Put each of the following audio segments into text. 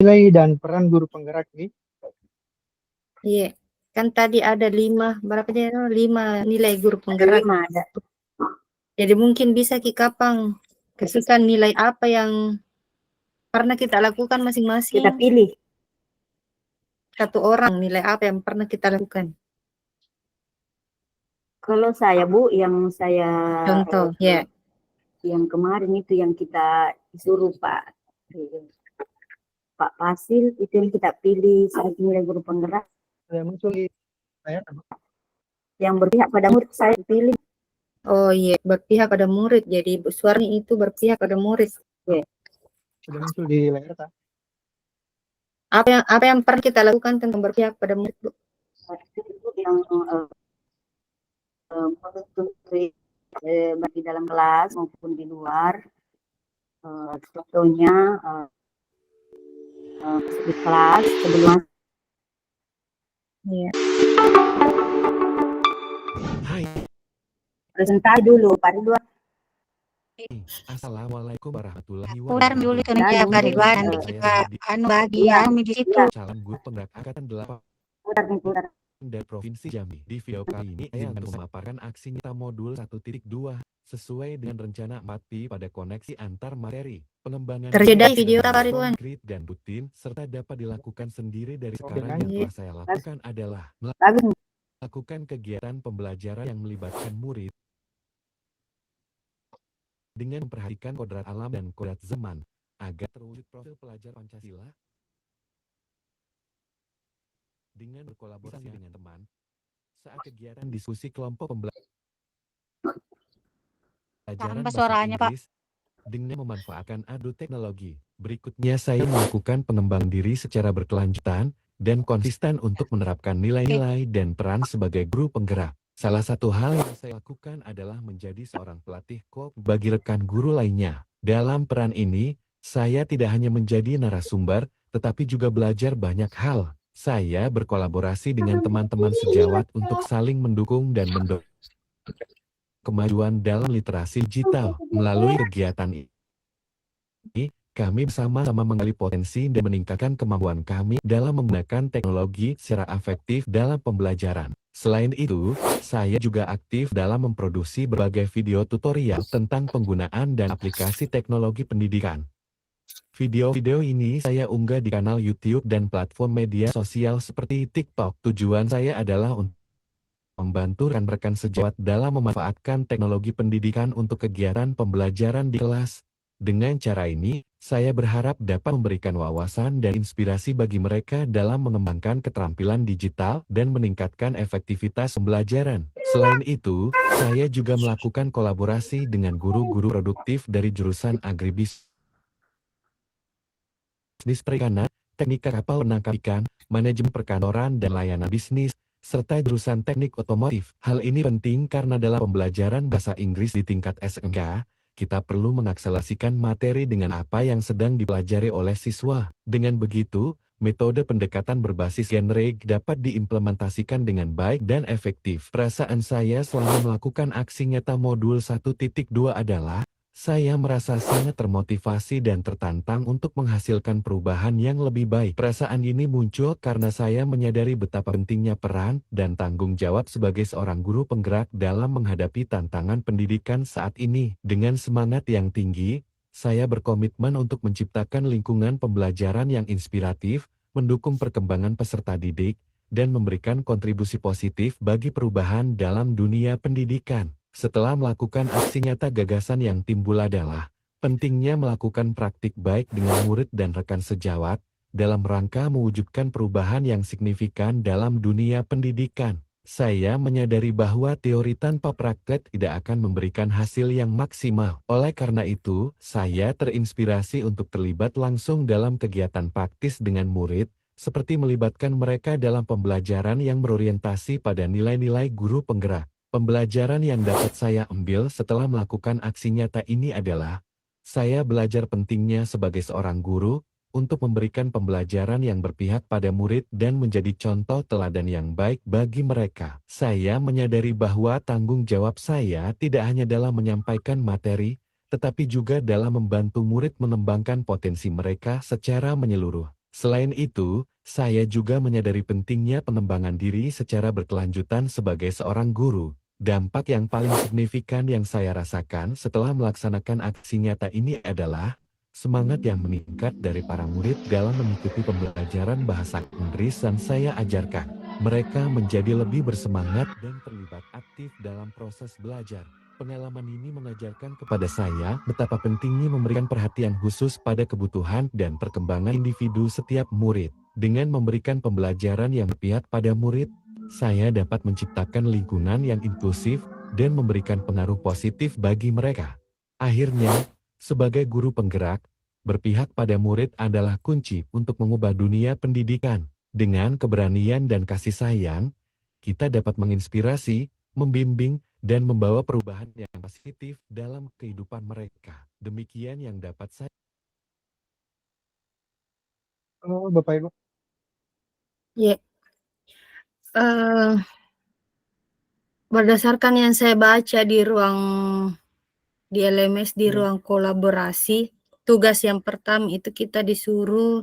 Nilai dan peran guru penggerak nih. Iya, kan tadi ada 5, berapa dia? 5 nilai guru penggerak. Ada. Jadi mungkin bisa Kapang kasihkan nilai apa yang pernah kita lakukan masing-masing. Kita pilih. Satu orang nilai apa yang pernah kita lakukan. Kalau saya Bu, yang saya Contoh, ya. Yang kemarin itu yang kita suruh Pak Fasil, itu yang kita pilih saat nilai guru penggerak. Yang muncul di layar. Yang berpihak pada murid saya pilih. Oh iya, berpihak pada murid. Jadi Bu Suarni itu berpihak pada murid. Yeah. Sudah muncul di layar tak? Apa yang pernah kita lakukan tentang berpihak pada murid, Bu? Yang baik di dalam kelas maupun di luar. Contohnya di kelas sebelum. Iya. Hai. Presentasi dulu, Pak Ridwan. Assalamualaikum warahmatullahi Ular dulu itu nih dari luar nanti kita bagi di situ. Calon guru penggerak angkatan 8 dari Provinsi Jambi. Di video kali ini saya akan memaparkan aksi nyata modul 1.2 sesuai dengan rencana 4P pada koneksi antar materi. Pengembangan terjadi video Pak Ridwan konkret dan rutin serta dapat dilakukan sendiri dari sekarang. Yang telah saya lakukan adalah melakukan kegiatan pembelajaran yang melibatkan murid dengan memperhatikan kodrat alam dan kodrat zaman agar terwujud profil pelajar Pancasila. Dengan berkolaborasi dengan teman saat kegiatan diskusi kelompok pembelajaran bahasa Inggris dengan memanfaatkan adu teknologi. Berikutnya saya melakukan pengembangan diri secara berkelanjutan dan konsisten untuk menerapkan nilai-nilai dan peran sebagai guru penggerak. Salah satu hal yang saya lakukan adalah menjadi seorang pelatih kop bagi rekan guru lainnya. Dalam peran ini, saya tidak hanya menjadi narasumber, tetapi juga belajar banyak hal. Saya berkolaborasi dengan teman-teman sejawat untuk saling mendukung dan mendorong kemajuan dalam literasi digital. Melalui kegiatan ini, kami bersama-sama menggali potensi dan meningkatkan kemampuan kami dalam menggunakan teknologi secara efektif dalam pembelajaran. Selain itu, saya juga aktif dalam memproduksi berbagai video tutorial tentang penggunaan dan aplikasi teknologi pendidikan. Video-video ini saya unggah di kanal YouTube dan platform media sosial seperti TikTok. Tujuan saya adalah untuk membantu rekan-rekan sejawat dalam memanfaatkan teknologi pendidikan untuk kegiatan pembelajaran di kelas. Dengan cara ini, saya berharap dapat memberikan wawasan dan inspirasi bagi mereka dalam mengembangkan keterampilan digital dan meningkatkan efektivitas pembelajaran. Selain itu, saya juga melakukan kolaborasi dengan guru-guru produktif dari jurusan agribisnis, perikanan, teknik kapal penangkap ikan, manajemen perkantoran dan layanan bisnis, serta jurusan teknik otomotif. Hal ini penting karena dalam pembelajaran bahasa Inggris di tingkat SMK, kita perlu mengakselerasikan materi dengan apa yang sedang dipelajari oleh siswa. Dengan begitu, metode pendekatan berbasis genre dapat diimplementasikan dengan baik dan efektif. Perasaan saya selama melakukan aksi nyata modul 1.2 adalah, saya merasa sangat termotivasi dan tertantang untuk menghasilkan perubahan yang lebih baik. Perasaan ini muncul karena saya menyadari betapa pentingnya peran dan tanggung jawab sebagai seorang guru penggerak dalam menghadapi tantangan pendidikan saat ini. Dengan semangat yang tinggi, saya berkomitmen untuk menciptakan lingkungan pembelajaran yang inspiratif, mendukung perkembangan peserta didik, dan memberikan kontribusi positif bagi perubahan dalam dunia pendidikan. Setelah melakukan aksi nyata, gagasan yang timbul adalah pentingnya melakukan praktik baik dengan murid dan rekan sejawat dalam rangka mewujudkan perubahan yang signifikan dalam dunia pendidikan. Saya menyadari bahwa teori tanpa praktek tidak akan memberikan hasil yang maksimal. Oleh karena itu, saya terinspirasi untuk terlibat langsung dalam kegiatan praktis dengan murid, seperti melibatkan mereka dalam pembelajaran yang berorientasi pada nilai-nilai guru penggerak. Pembelajaran yang dapat saya ambil setelah melakukan aksi nyata ini adalah, saya belajar pentingnya sebagai seorang guru, untuk memberikan pembelajaran yang berpihak pada murid dan menjadi contoh teladan yang baik bagi mereka. Saya menyadari bahwa tanggung jawab saya tidak hanya dalam menyampaikan materi, tetapi juga dalam membantu murid mengembangkan potensi mereka secara menyeluruh. Selain itu, saya juga menyadari pentingnya pengembangan diri secara berkelanjutan sebagai seorang guru. Dampak yang paling signifikan yang saya rasakan setelah melaksanakan aksi nyata ini adalah semangat yang meningkat dari para murid dalam mengikuti pembelajaran bahasa Inggris yang saya ajarkan. Mereka menjadi lebih bersemangat dan terlibat aktif dalam proses belajar. Pengalaman ini mengajarkan kepada saya betapa pentingnya memberikan perhatian khusus pada kebutuhan dan perkembangan individu setiap murid. Dengan memberikan pembelajaran yang berpihak pada murid, saya dapat menciptakan lingkungan yang inklusif dan memberikan pengaruh positif bagi mereka. Akhirnya, sebagai guru penggerak, berpihak pada murid adalah kunci untuk mengubah dunia pendidikan. Dengan keberanian dan kasih sayang, kita dapat menginspirasi, membimbing, dan membawa perubahan yang positif dalam kehidupan mereka. Demikian yang dapat saya. Oh, Bapak Ibu. Ya, eh, berdasarkan yang saya baca di LMS di Ya. ruang kolaborasi, tugas yang pertama itu kita disuruh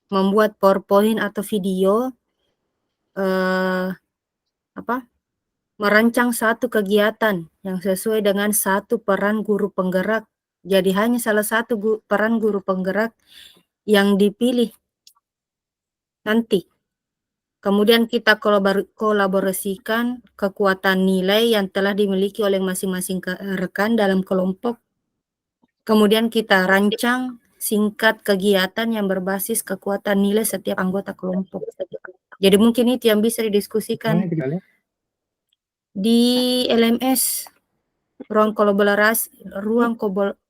membuat PowerPoint atau video, merancang satu kegiatan yang sesuai dengan satu peran guru penggerak. Jadi hanya salah satu peran guru penggerak yang dipilih nanti. Kemudian kita kolaborasikan kekuatan nilai yang telah dimiliki oleh masing-masing rekan dalam kelompok. Kemudian kita rancang singkat kegiatan yang berbasis kekuatan nilai setiap anggota kelompok. Jadi mungkin itu yang bisa Mana didiskusikan itu kalian? di LMS, ruang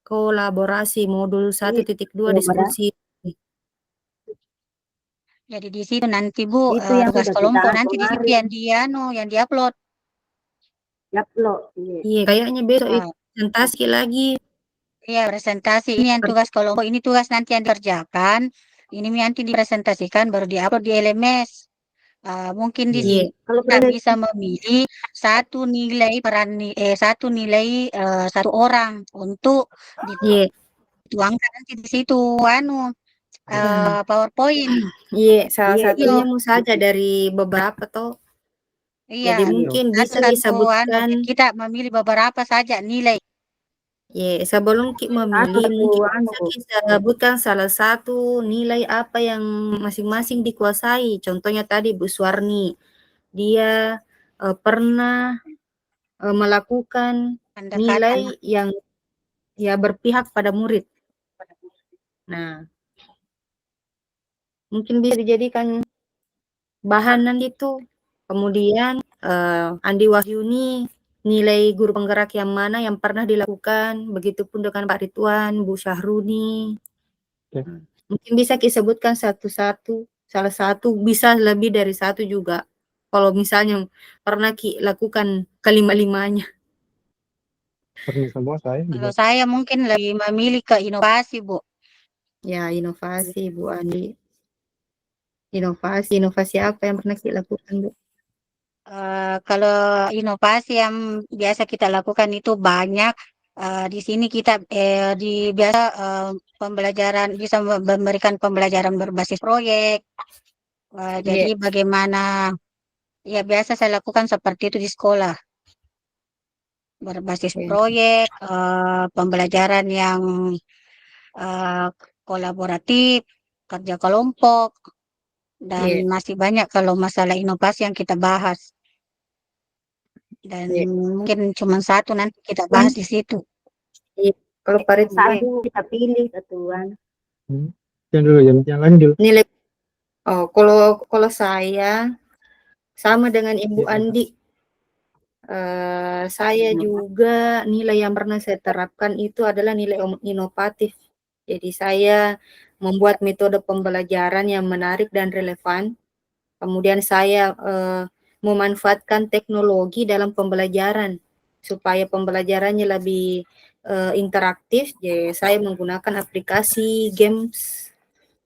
kolaborasi modul 1.2 diskusi. Jadi di situ nanti Bu, Itu yang tugas sudah kelompok kita nanti di situ kemarin. yang diupload. Upload. Iya. Iya, kayaknya besok itu Ah, presentasi lagi. Iya, presentasi. Ini yang tugas kelompok, ini tugas nanti yang dikerjakan. Ini nanti dipresentasikan baru diupload di LMS. Mungkin di Iya. Iya, sini Kalau kita presentasi bisa memilih satu nilai satu orang untuk iya, dituangkan nanti di situ Hmm. PowerPoint. iya, salah Iya, satunya Iya, mau saja dari beberapa toh. iya. Jadi mungkin bisa disebutkan, Kita memilih beberapa saja nilai. ya sebelum memilih mungkin bisa disebutkan salah satu nilai apa yang masing-masing dikuasai. Contohnya tadi Bu Suwarni, dia pernah melakukan Pendekatan. nilai yang ya berpihak pada murid. Nah, mungkin bisa dijadikan bahanan itu. Kemudian Andi Wahyuni, nilai guru penggerak yang mana yang pernah dilakukan, begitupun dengan Pak Ridwan, Bu Syahruni. Oke. Mungkin bisa disebutkan satu-satu, salah satu, bisa lebih dari satu juga. Kalau misalnya pernah lakukan kelima-limanya. Pernah semua saya Kalau juga. saya mungkin lebih memilih ke inovasi, Bu. Ya, inovasi Bu Andi. Inovasi apa yang pernah dilakukan, Bu? Kalau inovasi yang biasa kita lakukan itu banyak. Di sini kita biasa pembelajaran bisa memberikan pembelajaran berbasis proyek. Jadi bagaimana ya biasa saya lakukan seperti itu di sekolah. Berbasis proyek, pembelajaran yang kolaboratif, kerja kelompok, dan masih banyak kalau masalah inovasi yang kita bahas. Dan mungkin cuma satu nanti kita bahas di situ. Kalau Pak Ridwan, satu kita pilih satuan. Yang dulu, yang lain dulu. nilai. Oh, kalau saya sama dengan Ibu Andi. Saya juga nilai yang pernah saya terapkan itu adalah nilai inovatif. Jadi saya membuat metode pembelajaran yang menarik dan relevan. Kemudian saya memanfaatkan teknologi dalam pembelajaran supaya pembelajarannya lebih interaktif. Jadi saya menggunakan aplikasi games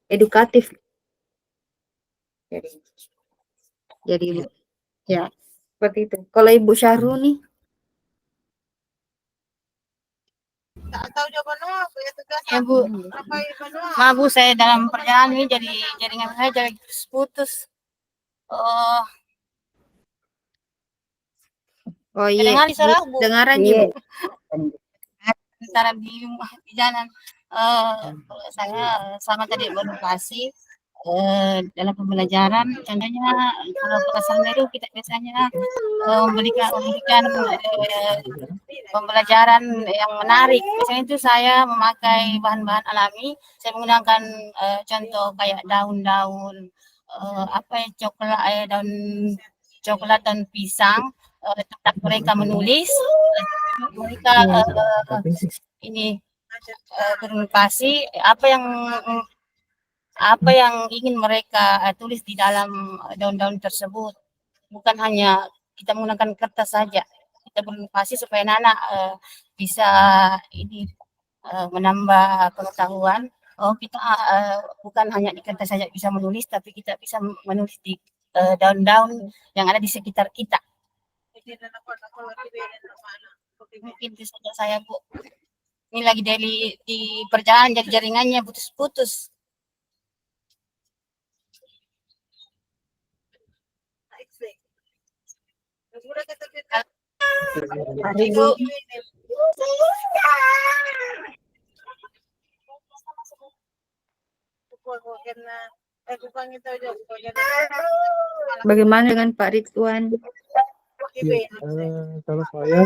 edukatif. Jadi ya seperti itu. Kalau Ibu Syahrul nih? Ya Bu, maaf Bu, saya dalam perjalanan ini jadi jaringan saya jadi putus. Oh, Oh iya, kedengaran Bu, suara Bu? dengaran Iya. Bu. Antara di jalan. Saya sama tadi berlokasi dalam pembelajaran. Contohnya kalau pelajaran itu kita biasanya memberikan pembelajaran yang menarik. Biasanya itu saya memakai bahan-bahan alami. Saya menggunakan contoh kayak daun-daun apa ya daun coklat dan pisang. Tetap mereka menulis, mereka ini berinovasi apa yang ingin mereka tulis di dalam daun-daun tersebut. Bukan hanya kita menggunakan kertas saja, kita berinovasi supaya anak bisa ini menambah pengetahuan. Oh, kita bukan hanya di kertas saja bisa menulis, tapi kita bisa menulis di daun-daun yang ada di sekitar kita. Mungkin itu saja saya Bu. Ini lagi di perjalanan jadi jaringannya putus-putus. Ibu. Bagaimana dengan Pak Ridwan? Ya, kalau saya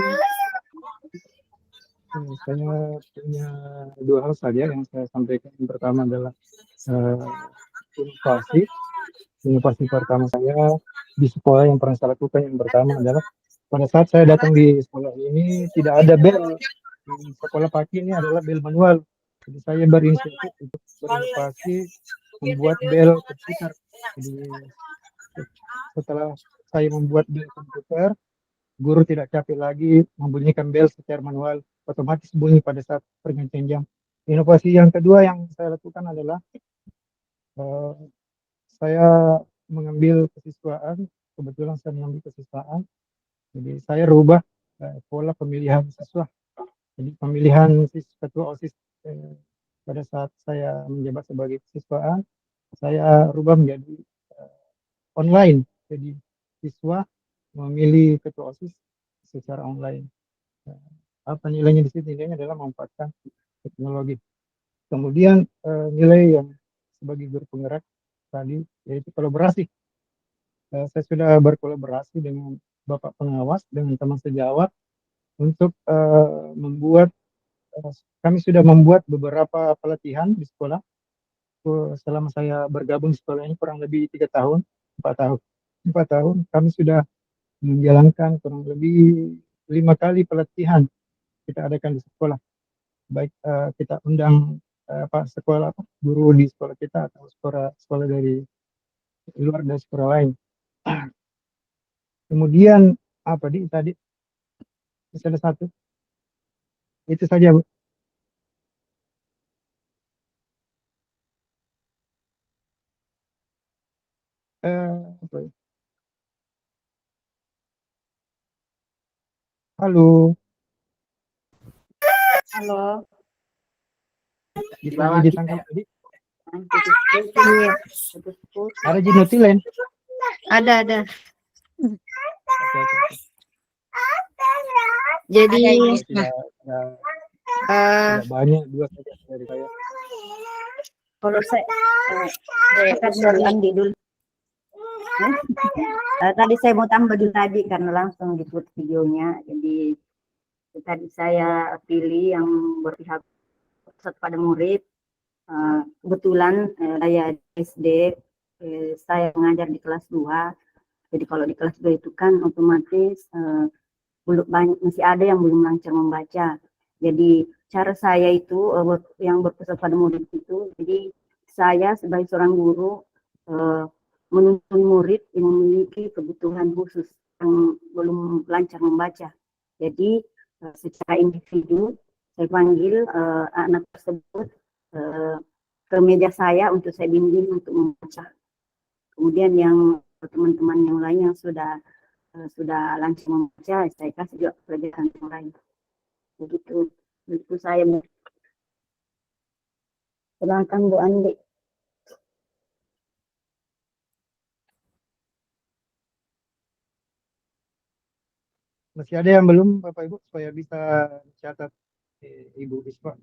punya dua hal saja yang saya sampaikan. Yang pertama adalah inovasi pertama saya di sekolah yang pernah saya lakukan. Yang pertama adalah pada saat saya datang di sekolah ini tidak ada bel. Di sekolah pagi ini adalah bel manual. Jadi saya berinisiatif untuk berinovasi membuat bel komputer. Jadi setelah saya membuat bel komputer, guru tidak capek lagi membunyikan bel secara manual, otomatis bunyi pada saat pergantian jam. Inovasi yang kedua yang saya lakukan adalah saya mengambil kesiswaan, kebetulan saya mengambil kesiswaan, jadi saya rubah pola pemilihan siswa. Jadi pemilihan ketua OSIS pada saat saya menjabat sebagai kesiswaan, saya rubah menjadi online. Jadi siswa memilih ketua OSIS secara online. Apa nilainya di sini? Nilainya adalah memanfaatkan teknologi. Kemudian nilai yang sebagai guru penggerak tadi yaitu kolaborasi. Saya sudah berkolaborasi dengan Bapak Pengawas, dengan teman sejawat untuk kami sudah membuat beberapa pelatihan di sekolah. Selama saya bergabung di sekolah ini kurang lebih 4 tahun, kami sudah menjalankan kurang lebih 5 kali pelatihan kita adakan di sekolah. Baik kita undang guru di sekolah kita atau sekolah dari luar dari sekolah lain. Kemudian tadi ada satu, itu saja Bu. Halo. Halo. Bisa ditangkap tadi? Iya. Ada Jinutilen? Ada. Oke. Jadi Tidak banyak, 2 saja dari saya. Kalau saya akan Andi dulu. Tadi saya mau tambah dulu tadi karena langsung disebut videonya. Jadi tadi saya pilih yang berpihak pada murid. Kebetulan saya SD, saya mengajar di kelas 2. Jadi kalau di kelas 2 itu kan otomatis belum banyak, masih ada yang belum lancar membaca. Jadi cara saya itu yang berpesan pada murid itu, jadi saya sebagai seorang guru menuntun murid yang memiliki kebutuhan khusus yang belum lancar membaca. Jadi secara individu saya panggil anak tersebut ke meja saya untuk saya bimbing untuk membaca. Kemudian yang teman-teman yang lain yang sudah lancar membaca, saya kasih juga pelajaran yang lain. Begitu. Itu saya sedangkan Bu Andi. Masih ada yang belum Bapak Ibu supaya bisa dicatat Ibu Iswa.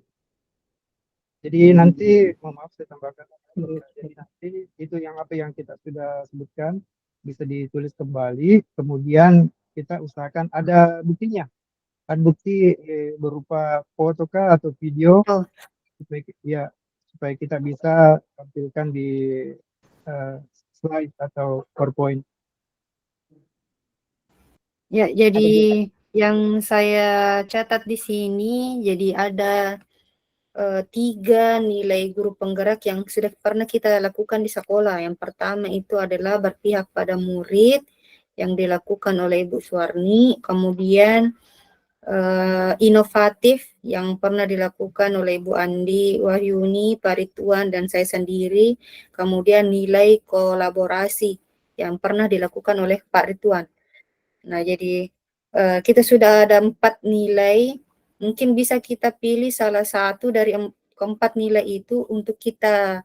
Jadi nanti, mohon maaf saya tambahkan. Jadi nanti itu yang apa yang kita sudah sebutkan bisa ditulis kembali, kemudian kita usahakan ada buktinya, ada bukti berupa foto kah atau video Oh. supaya kita bisa tampilkan di slide atau PowerPoint. Ya, jadi yang saya catat di sini, jadi ada 3 nilai guru penggerak yang sudah pernah kita lakukan di sekolah. Yang pertama itu adalah berpihak pada murid yang dilakukan oleh Ibu Suwarni, kemudian inovatif yang pernah dilakukan oleh Ibu Andi, Wahyuni, Pak Ridwan, dan saya sendiri, kemudian nilai kolaborasi yang pernah dilakukan oleh Pak Ridwan. Nah, jadi kita sudah ada 4 nilai. Mungkin bisa kita pilih salah satu dari keempat nilai itu untuk kita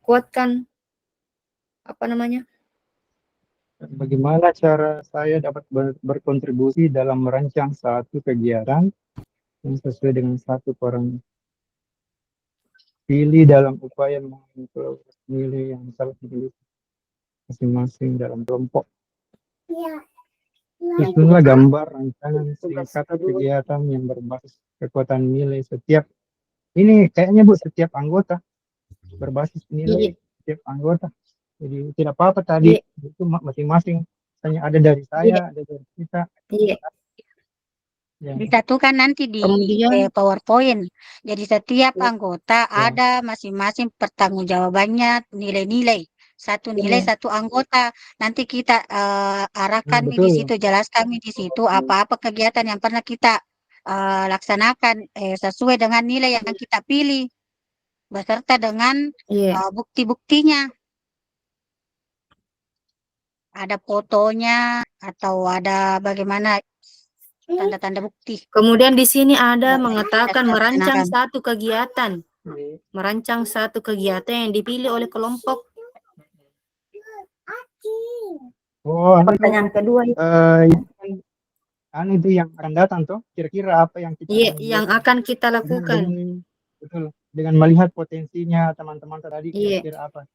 kuatkan Bagaimana cara saya dapat berkontribusi dalam merancang satu kegiatan yang sesuai dengan satu orang pilih dalam upaya mengumpulkan nilai yang salah dimiliki masing-masing dalam kelompok. Susunlah gambar rancangan singkat kegiatan yang berbasis kekuatan nilai setiap. Ini kayaknya Bu, setiap anggota berbasis nilai setiap anggota. Jadi tidak apa-apa tadi itu masing-masing. Hanya ada dari saya, ada dari kita. Iya. Ya. Disatukan nanti di Kemudian PowerPoint. Jadi setiap anggota ada masing-masing pertanggungjawabannya nilai-nilai. Satu nilai satu anggota. Nanti kita arahkan di betul. situ, jelaskan di situ apa-apa kegiatan yang pernah kita laksanakan sesuai dengan nilai yang kita pilih beserta dengan bukti-buktinya. Ada fotonya atau ada bagaimana tanda-tanda bukti. Kemudian di sini ada Ya, mengatakan kita merancang laksanakan. satu kegiatan. Merancang satu kegiatan yang dipilih oleh kelompok. Oh, Pertanyaan kedua itu itu yang akan datang tuh. Kira-kira apa yang kita yang akan kita lakukan. Betul. Dengan melihat potensinya teman-teman tadi kira-kira apa.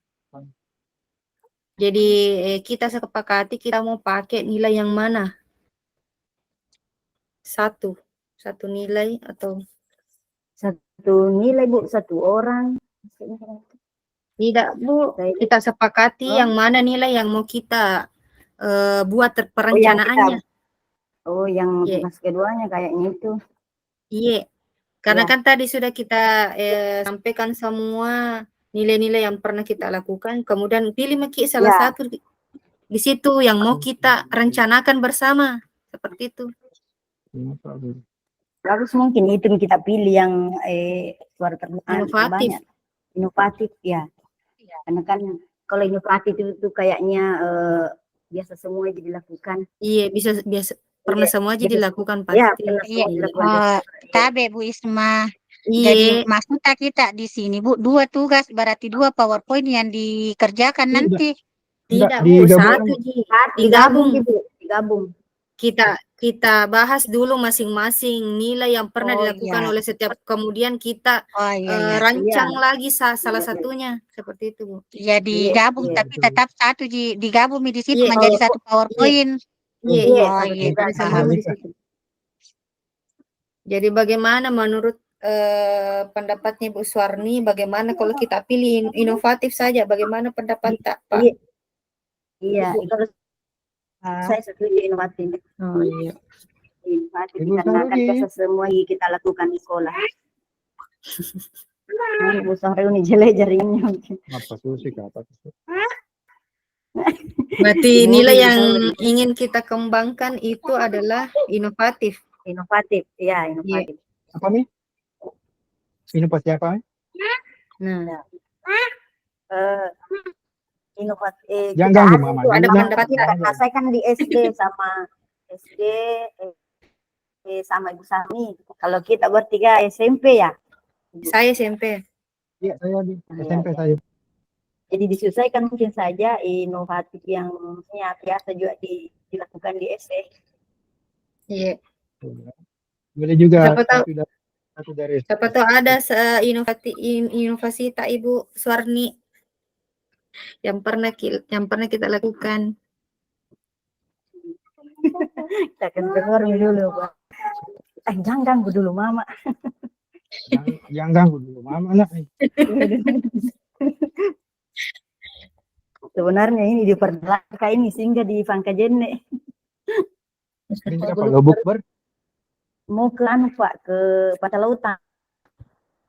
Jadi kita sepakati kita mau pakai nilai yang mana? Satu nilai atau satu nilai Bu, satu orang. tidak Bu? Kita sepakati yang mana nilai yang mau kita buat perencanaannya. Yang mas keduanya kayaknya itu. Iya. Karena kan tadi sudah kita sampaikan semua nilai-nilai yang pernah kita lakukan, kemudian pilih Maki salah satu di situ yang mau kita rencanakan bersama, seperti itu. Terus mungkin itu kita pilih yang suara terbanyak. Inovatif ya. Karena kan kalau inovatif itu kayaknya biasa semua jadi dilakukan. Iya, biasa pernah semua aja dilakukan pasti. Iya, tabe Bu Isma. Jadi maksudnya kita di sini Bu, 2 tugas berarti 2 PowerPoint yang dikerjakan nanti. Tidak Bu, satu digabung. Kita bahas dulu masing-masing nilai yang pernah dilakukan oleh setiap, kemudian kita rancang lagi salah satunya, seperti itu Bu. Ya digabung tapi tetap satu digabung di situ menjadi satu PowerPoint. Jadi bagaimana menurut pendapatnya Bu Suwarni, bagaimana kalau kita pilih inovatif saja, bagaimana pendapat Pak? Iya, itu saya setuju inovatif. Inovatif karena kan biasa semua kita lakukan di sekolah. Bu Suwarni jelejarinnya. Apa susah apa? Berarti nilai yang ingin kita kembangkan itu adalah inovatif. Inovatif, ya inovatif. Apa nih? Inovasi apa? Nah, inovatif. Jangan Mama. Ada pendapat saya kan di SD sama SD sama Ibu Sami. Kalau kita bertiga SMP ya. Saya SMP. Iya, saya di Iya, SMP iya. saya. Jadi disesuaikan mungkin saja inovatif yang ya, biasa juga dilakukan di SD. Iya. Boleh juga Siapa tahu, satu dari siapa tahu ada inovasi tak Ibu Suwarni yang pernah kita lakukan. Kita akan keluar dulu, Pak. Jangan ganggu dulu Mama. Yang ganggu dulu mama lah. Sebenarnya ini di Perdalaka ini sehingga di Pangkajene. Ini apa lobuk ber? Mau ke anu Pak, ke Patalautang.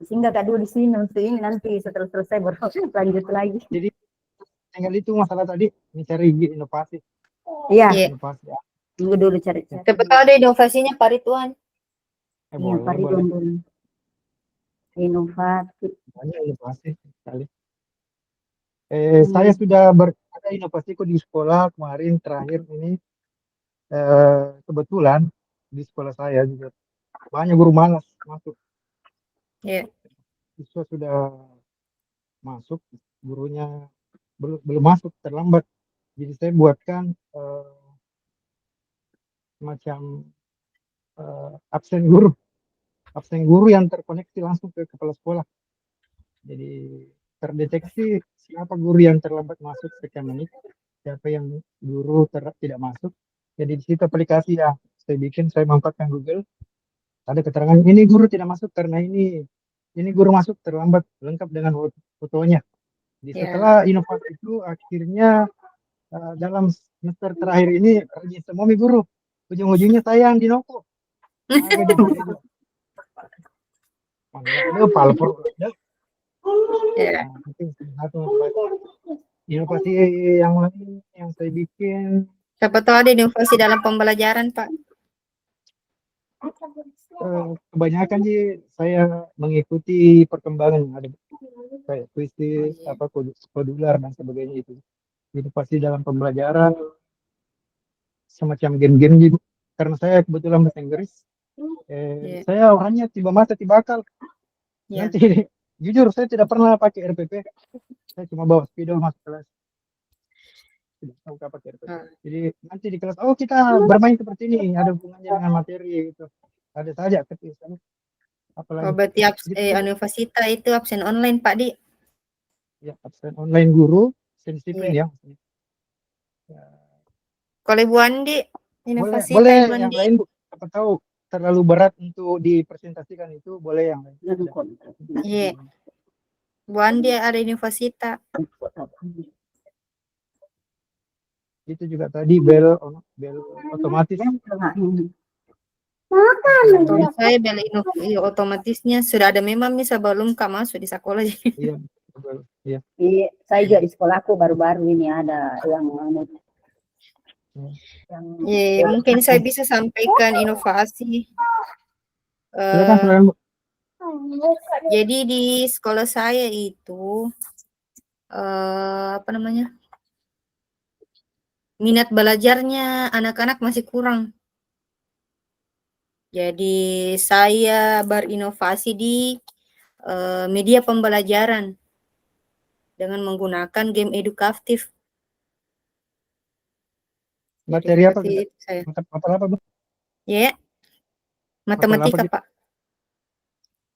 Sehingga Kak dulu di sini untuk ini nanti setelah selesai baru lanjut lagi. Jadi tinggal itu masalah tadi mencari inovasi. Iya, Iya. Inovasi. Ya. tunggu dulu cari. Siapa tahu ada inovasinya Pak Ridwan. Iya, Boleh, Pak boleh. Ridwan dulu. Inovatif. Banyak inovasi sekali. Saya sudah ada inovasiku di sekolah kemarin terakhir ini. Kebetulan di sekolah saya juga banyak guru malas masuk. Iya. Siswa sudah masuk, gurunya belum masuk, terlambat. Jadi saya buatkan semacam absen guru yang terkoneksi langsung ke kepala sekolah. Jadi terdeteksi siapa guru yang terlambat masuk sekian menit, siapa yang guru tidak masuk. Jadi di situ aplikasi yang saya bikin, saya manfaatkan Google. Ada keterangan ini guru tidak masuk karena ini guru masuk terlambat, lengkap dengan fotonya. Jadi setelah inovasi itu akhirnya dalam semester terakhir ini rajin semua guru. Ujung-ujungnya saya yang dinoko. Inovasi yang lain yang saya bikin. Siapa tahu ada inovasi dalam pembelajaran Pak. Kebanyakan sih saya mengikuti perkembangan yang ada kayak kuisis, kodular dan sebagainya itu. Inovasi dalam pembelajaran semacam game-game gitu. Karena saya kebetulan bahasa Inggris, saya orangnya tiba mata tiba akal. Nanti jujur saya tidak pernah pakai RPP, saya cuma bawa spidol masuk kelas. Tidak tahu apa pakai RPP. Jadi nanti di kelas, kita bermain seperti ini, ada hubungannya dengan materi gitu. Ada saja ketika apalagi. Berarti inovasi itu absen online Pak Di. Ya, absen online guru, disiplin ya. Kalau Ibu Andi, inovasi boleh yang lain Bu. Apa tahu terlalu berat untuk dipresentasikan itu, boleh yang lain. Iya. Bu Andi ada inovasi tak? Itu juga tadi bel otomatis. Kalau saya bel otomatisnya sudah ada memang nih sebelum Kak masuk di sekolah. Iya, betul. Iya. Saya juga di sekolahku baru-baru ini ada yang mungkin saya bisa sampaikan inovasi. Silakan. Jadi di sekolah saya itu minat belajarnya anak-anak masih kurang. Jadi saya berinovasi di media pembelajaran dengan menggunakan game edukatif. Materi apa? Apa Bu? Ya, matematika Pak.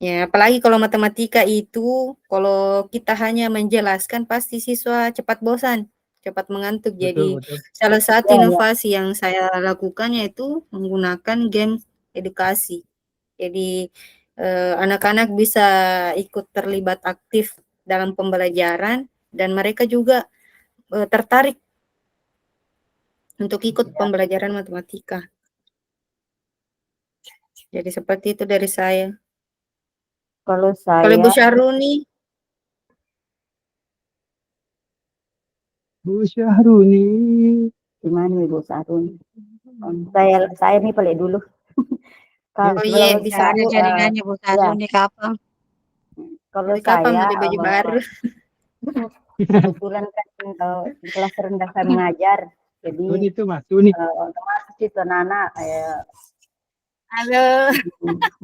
Ya, apalagi kalau matematika itu, kalau kita hanya menjelaskan pasti siswa cepat bosan, cepat mengantuk. Jadi salah satu inovasi yang saya lakukan yaitu menggunakan game edukasi. Jadi anak-anak bisa ikut terlibat aktif dalam pembelajaran dan mereka juga tertarik untuk ikut pembelajaran matematika. Jadi seperti itu dari saya. Kalau saya. Kalau Ibu Syahruni? Bu Syahruni. Gimana Ibu Syahruni? Saya nih paling dulu. Kalau bisa ada jaringannya Bu Syahruni kapan? Kalau kapan saya beli baju baru. Kebetulan kan di kelas rendah saya mengajar, jadi itu Mas Suni. otomatis itu anak-anak Halo,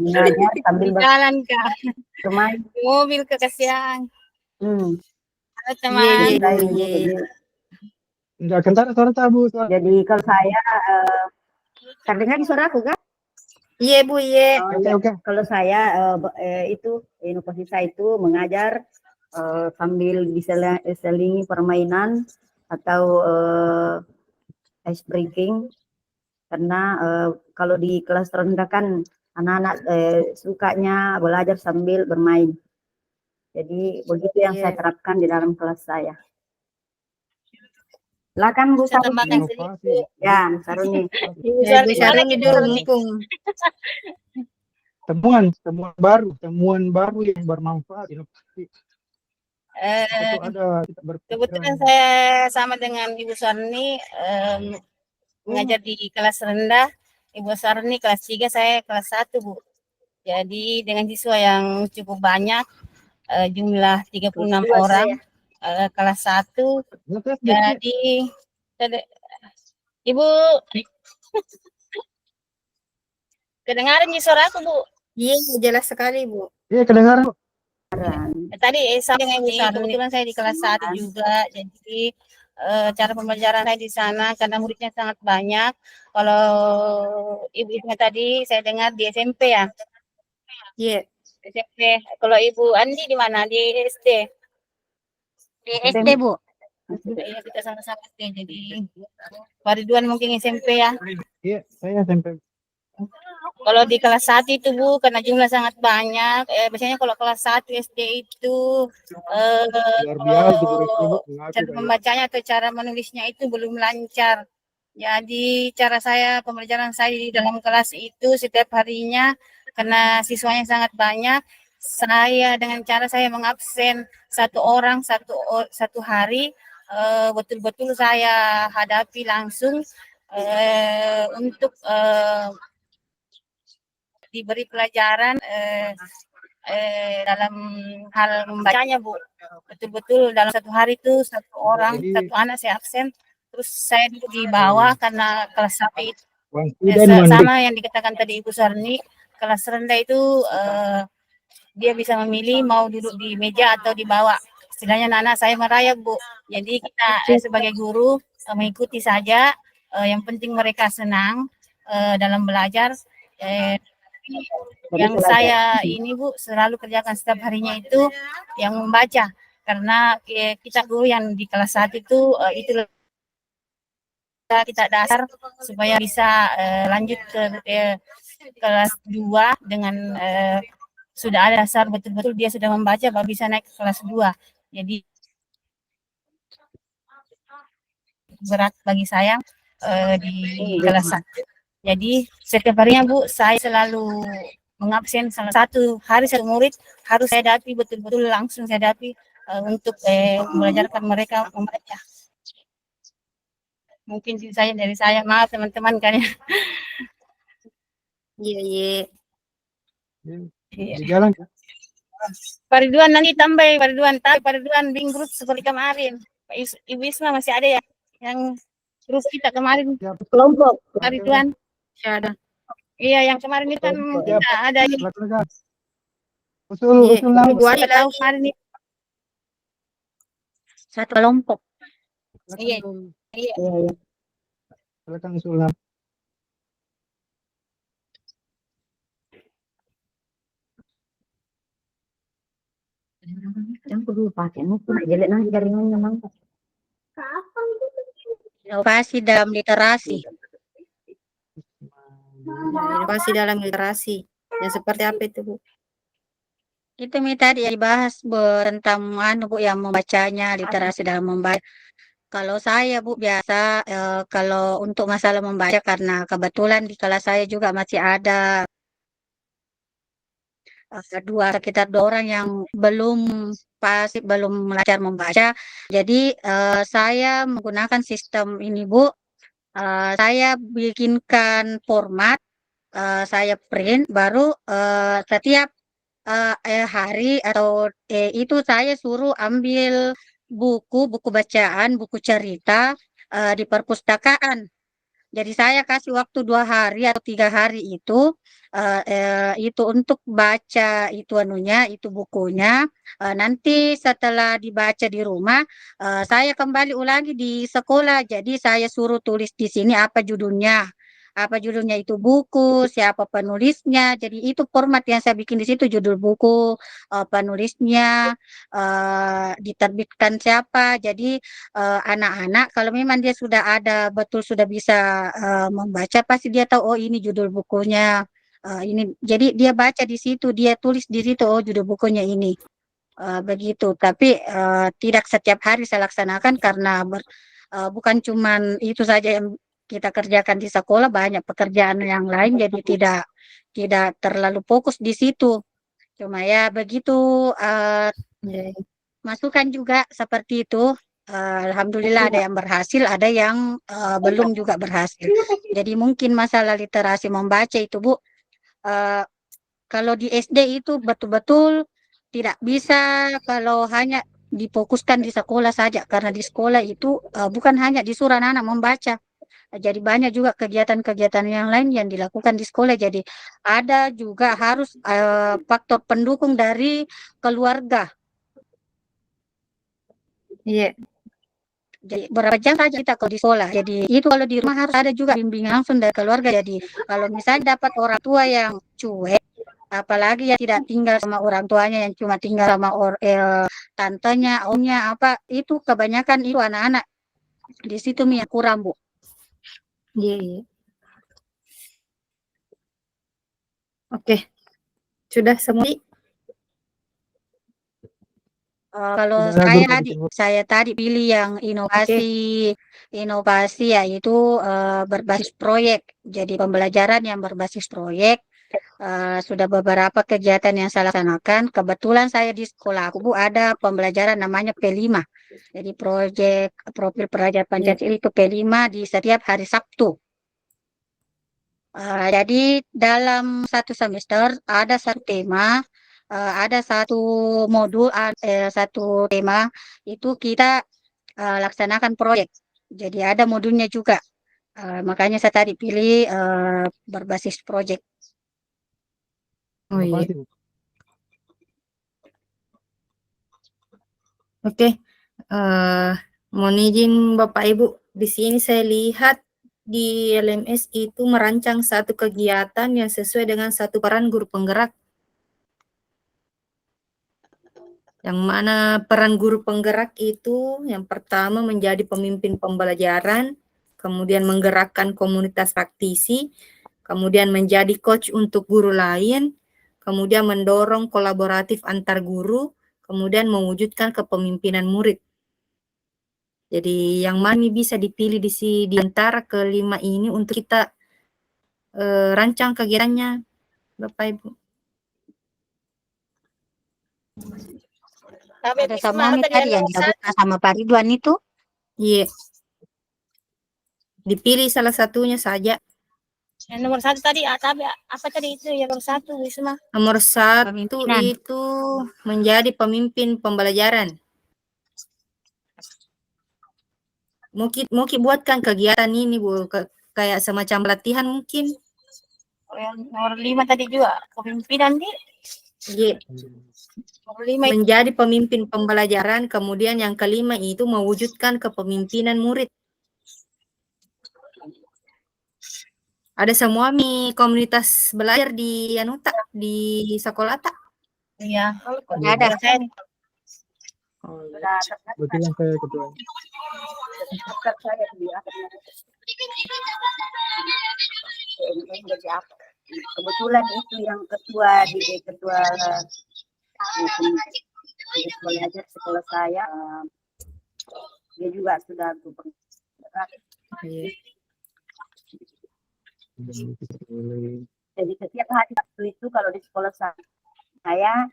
mengajar sambil di jalan Kak, bermain. di mobil Kak, kasihan. Hmm. Halo Iya, teman. saya ini, jadi, Enggak kentara suara Bu. jadi kalau saya terdengar di suara aku kan? Iya Bu, iya. Oh, Oke, iya. oke. Kalau saya itu inovasi saya itu mengajar sambil diselingi permainan atau ice breaking, karena kalau di kelas rendah kan anak-anak sukanya belajar sambil bermain. Jadi begitu yang saya Iya. terapkan di dalam kelas saya. Silakan Bu Saya Saruni. tambahkan sedikit. Inovasi. Ya, Saruni. Ibu Iya, Saruni iya. lagi dulu mumpung. Temuan baru yang bermanfaat, inovasi. Itu Eh, ada kita Kebetulan berpikiran. saya sama dengan Ibu Saruni mengajar di kelas rendah. Ibu Saruni kelas 3, saya kelas 1 Bu. Jadi dengan siswa yang cukup banyak, jumlah 36 orang, kelas 1. Ngetes deh. Jadi Ibu kedengaran di suara aku Bu? Iya, jelas sekali Bu. Iya, kedengaran. Tadi saya dengan Ibu Saruni, kebetulan saya di kelas 1 juga, jadi cara pembelajaran saya di sana karena muridnya sangat banyak. Kalau Ibu tadi saya dengar di SMP ya? Iya, SMP. Kalau Ibu Andi di mana? Di SD? Di SD, Bu. Iya, kita sama-sama SD. Jadi Pak Ridwan mungkin SMP ya? Iya, saya SMP. Kalau di kelas 1 itu Bu, karena jumlah sangat banyak, biasanya kalau kelas 1 SD itu Luar biasa itu Bu Retno, Bu. cara membacanya atau cara menulisnya itu belum lancar. Jadi cara saya, pembelajaran saya di dalam kelas itu setiap harinya karena siswanya sangat banyak, saya dengan cara saya mengabsen satu orang satu hari, betul-betul saya hadapi langsung untuk diberi pelajaran dalam hal membacanya Bu. Betul-betul dalam satu hari itu satu orang, satu anak saya absen, terus saya duduk di bawah karena kelas sampai itu sama yang dikatakan tadi Ibu Sarni, kelas rendah itu dia bisa memilih mau duduk di meja atau di bawah. Istilahnya anak-anak saya merayap Bu. Jadi kita sebagai guru mengikuti saja, yang penting mereka senang dalam belajar. Yang saya ini Bu selalu kerjakan setiap harinya itu yang membaca, karena kita guru yang di kelas 1 itu kita dasar supaya bisa lanjut ke kelas 2 dengan sudah ada dasar betul-betul dia sudah membaca baru bisa naik ke kelas 2. Jadi berat bagi saya di kelas 1. Jadi setiap harinya Bu saya selalu mengabsen salah satu hari satu murid harus saya hadapi betul-betul langsung saya hadapi untuk belajarkan mereka membaca. Mungkin saya dari saya, maaf teman-teman kan ya. Iya, iya. Di jalan kan? Pak Ridwan nanti tambah Pak Ridwan, tapi Pak Ridwan bikin grup seperti kemarin. Ibu Isma masih ada ya yang grup kita kemarin Kelompok. Pak Ridwan. Ada. Iya, yang kemarin itu kan kita ada ini. Usul nama. Gua tahu kemarin ini. Satu kelompok. Iya. Iya. Silakan usul nama. Yang perlu pakai jelek nanti jaringannya mangkok. Inovasi dalam literasi. Inovasi dalam literasi. Yang seperti apa itu, Bu? Itu tadi dibahas tentang Bu yang membacanya, literasi dalam membaca. Kalau saya Bu biasa kalau untuk masalah membaca karena kebetulan di kelas saya juga masih ada sekitar 2 orang yang belum belajar membaca. Jadi saya menggunakan sistem ini Bu. Saya bikinkan format, saya print, baru setiap hari atau itu saya suruh ambil buku bacaan, buku cerita di perpustakaan. Jadi saya kasih waktu 2 hari atau 3 hari itu untuk baca itu anunya, itu bukunya. Nanti setelah dibaca di rumah, saya kembali ulangi di sekolah. Jadi saya suruh tulis di sini apa judulnya itu buku, siapa penulisnya. Jadi itu format yang saya bikin di situ, judul buku, penulisnya, diterbitkan siapa. Jadi anak-anak kalau memang dia sudah ada betul sudah bisa membaca, pasti dia tahu oh ini judul bukunya. Ini jadi dia baca di situ, dia tulis di situ oh judul bukunya ini. Begitu. Tapi tidak setiap hari saya laksanakan karena bukan cuman itu saja yang kita kerjakan di sekolah, banyak pekerjaan yang lain, jadi tidak terlalu fokus di situ. Cuma ya begitu, Ya, masukan juga seperti itu. Alhamdulillah ada yang berhasil, ada yang belum juga berhasil. Jadi mungkin masalah literasi membaca itu Bu, kalau di SD itu betul-betul tidak bisa kalau hanya difokuskan di sekolah saja, karena di sekolah itu bukan hanya disuruh anak-anak membaca, jadi banyak juga kegiatan-kegiatan yang lain yang dilakukan di sekolah. Jadi ada juga harus faktor pendukung dari keluarga. iya, Jadi berapa jam saja kita kalau di sekolah. Jadi itu kalau di rumah harus ada juga bimbingan langsung dari keluarga. Jadi kalau misalnya dapat orang tua yang cuek, apalagi yang tidak tinggal sama orang tuanya, yang cuma tinggal sama tantenya, omnya, apa itu kebanyakan itu anak-anak di situ yang kurang Bu. iya, iya. Oke, sudah semua. Kalau Tidak ada guru bikin saya tadi pilih yang inovasi yaitu berbasis proyek. Jadi pembelajaran yang berbasis proyek. Sudah beberapa kegiatan yang saya laksanakan. Kebetulan saya di sekolah aku Bu ada pembelajaran namanya P5. Jadi proyek profil pelajar Pancasila itu P5 di setiap hari Sabtu. Jadi dalam satu semester ada satu tema, ada satu modul, satu tema itu kita laksanakan proyek. Jadi ada modulnya juga. Makanya saya tadi pilih berbasis proyek. Oh iya. inovasi, Bu. Oke, mohon izin Bapak Ibu, di sini saya lihat di LMS itu merancang satu kegiatan yang sesuai dengan satu peran guru penggerak. Yang mana peran guru penggerak itu yang pertama menjadi pemimpin pembelajaran, kemudian menggerakkan komunitas praktisi, kemudian menjadi coach untuk guru lain, kemudian mendorong kolaboratif antar guru, kemudian mewujudkan kepemimpinan murid. Jadi yang mana bisa dipilih di antara kelima ini untuk kita rancang kegiatannya, Bapak Ibu. Ada sama tadi yang dilakukan sama Pak Ridwan itu. Iya. Dipilih salah satunya saja. Yang nomor 1 tadi apa tadi itu yang nomor 1 Wisma? Nomor 1 Pemimpinan. itu menjadi pemimpin pembelajaran. Mau buatkan kegiatan ini Bu, kayak semacam pelatihan mungkin. Yang nomor 5 tadi juga kepemimpinan nih. Iya. Nomor 5 itu Menjadi pemimpin pembelajaran, kemudian yang kelima itu mewujudkan kepemimpinan murid. Ada semua komunitas belajar di di sekolah tak? ya. Ada. Saya Oh, iya. Kebetulan saya ketua. Tetap saya di kebetulan itu yang ketua di sekolah saya, dia juga sudah bergerak. Iya. Jadi setiap hari Sabtu itu kalau di sekolah saya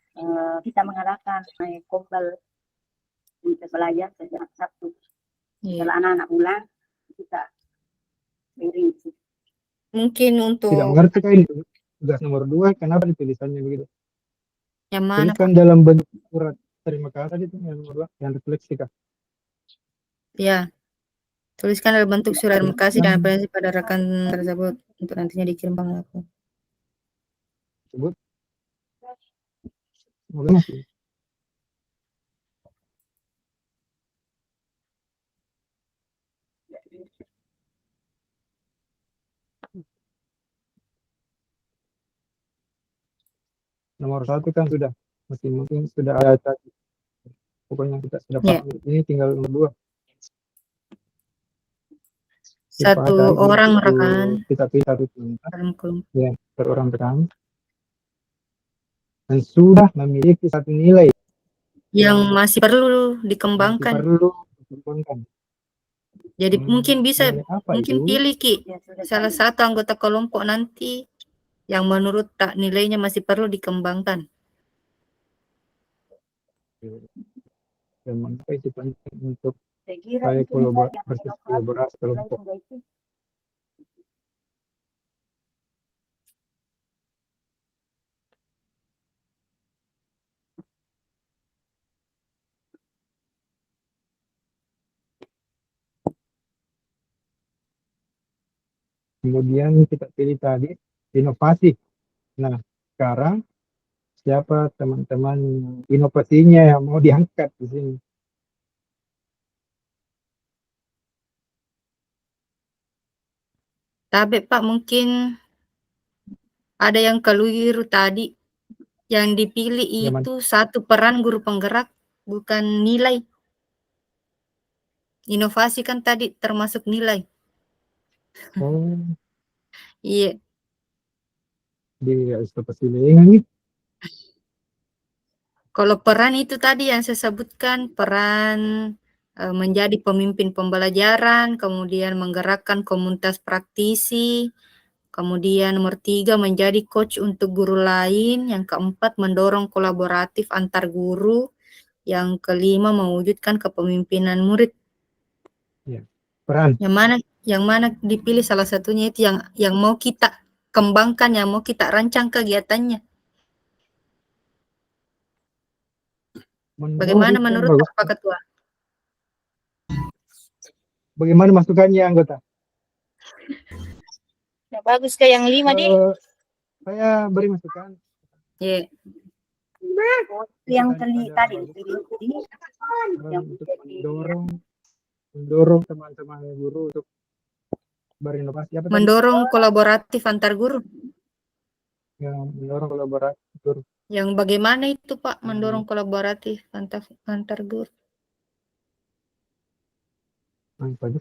kita mengadakan kompel untuk belajar setiap Sabtu. Iya. Setelah anak-anak pulang kita beri. Mungkin untuk Tidak mengerti kan itu tugas nomor 2 kenapa ditulisannya begitu? yang mana? Tuliskan dalam bentuk surat terima kasih itu yang nomor 2 yang refleksi kah? Ya. Tuliskan dalam bentuk surat terima kasih dan apresiasi pada rekan tersebut untuk nantinya dikirim penglaku. Sebut. Boleh masih. Nomor 1 kan sudah, mungkin sudah ada tadi. Pokoknya kita sudah Ya. paham. Ini tinggal nomor 2. Satu orang rekan Kita pilih satu perintah, dalam kelompok. ya, per orang rekan. Dan sudah memiliki satu nilai Yang masih perlu yang dikembangkan. perlu dikembangkan. Jadi mungkin bisa, Nilai apa mungkin itu? pilih Ki Ya, sudah salah satu anggota kelompok nanti yang menurut tak nilainya masih perlu dikembangkan. Dan mengapa itu penting untuk saya kira saya itu nilai yang kolaborasi kelompok. Kemudian kita pilih tadi inovasi. Nah, sekarang siapa teman-teman inovasinya yang mau diangkat di sini? Tapi Pak mungkin ada yang keliru tadi. Yang dipilih Yang itu satu peran guru penggerak, bukan nilai. Inovasi kan tadi termasuk nilai. Oh, Iya. di persilingan nih. Kalau peran itu tadi yang saya sebutkan, peran menjadi pemimpin pembelajaran, kemudian menggerakkan komunitas praktisi, kemudian nomor 3 menjadi coach untuk guru lain, yang keempat mendorong kolaboratif antar guru, yang kelima mewujudkan kepemimpinan murid. Ya, peran. Yang mana dipilih salah satunya itu yang mau kita kembangkan, yang mau kita rancang kegiatannya. Bagaimana menurut Pak Ketua? Bagaimana masukannya anggota? Ya, bagus ke yang 5 deh. Saya beri masukan. Yeah. Yang tadi yang untuk mendorong teman-teman guru untuk berinovasi. Apa mendorong kolaboratif antar guru. Yang mendorong kolaborasi guru. Yang bagaimana itu Pak mendorong kolaboratif antar guru?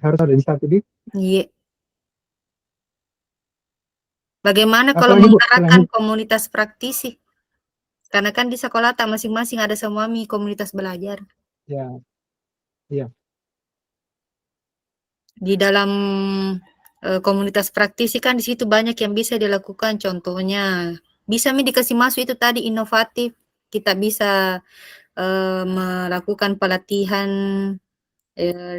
Harus ada di satu di. Iya. Bagaimana Apa kalau lagi, Bu? menggerakkan komunitas praktisi? Karena kan di sekolah tak masing-masing ada semua komunitas belajar. Ya. Iya. Di dalam komunitas praktisi kan di situ banyak yang bisa dilakukan. Contohnya bisa dikasih masuk itu tadi inovatif. Kita bisa melakukan pelatihan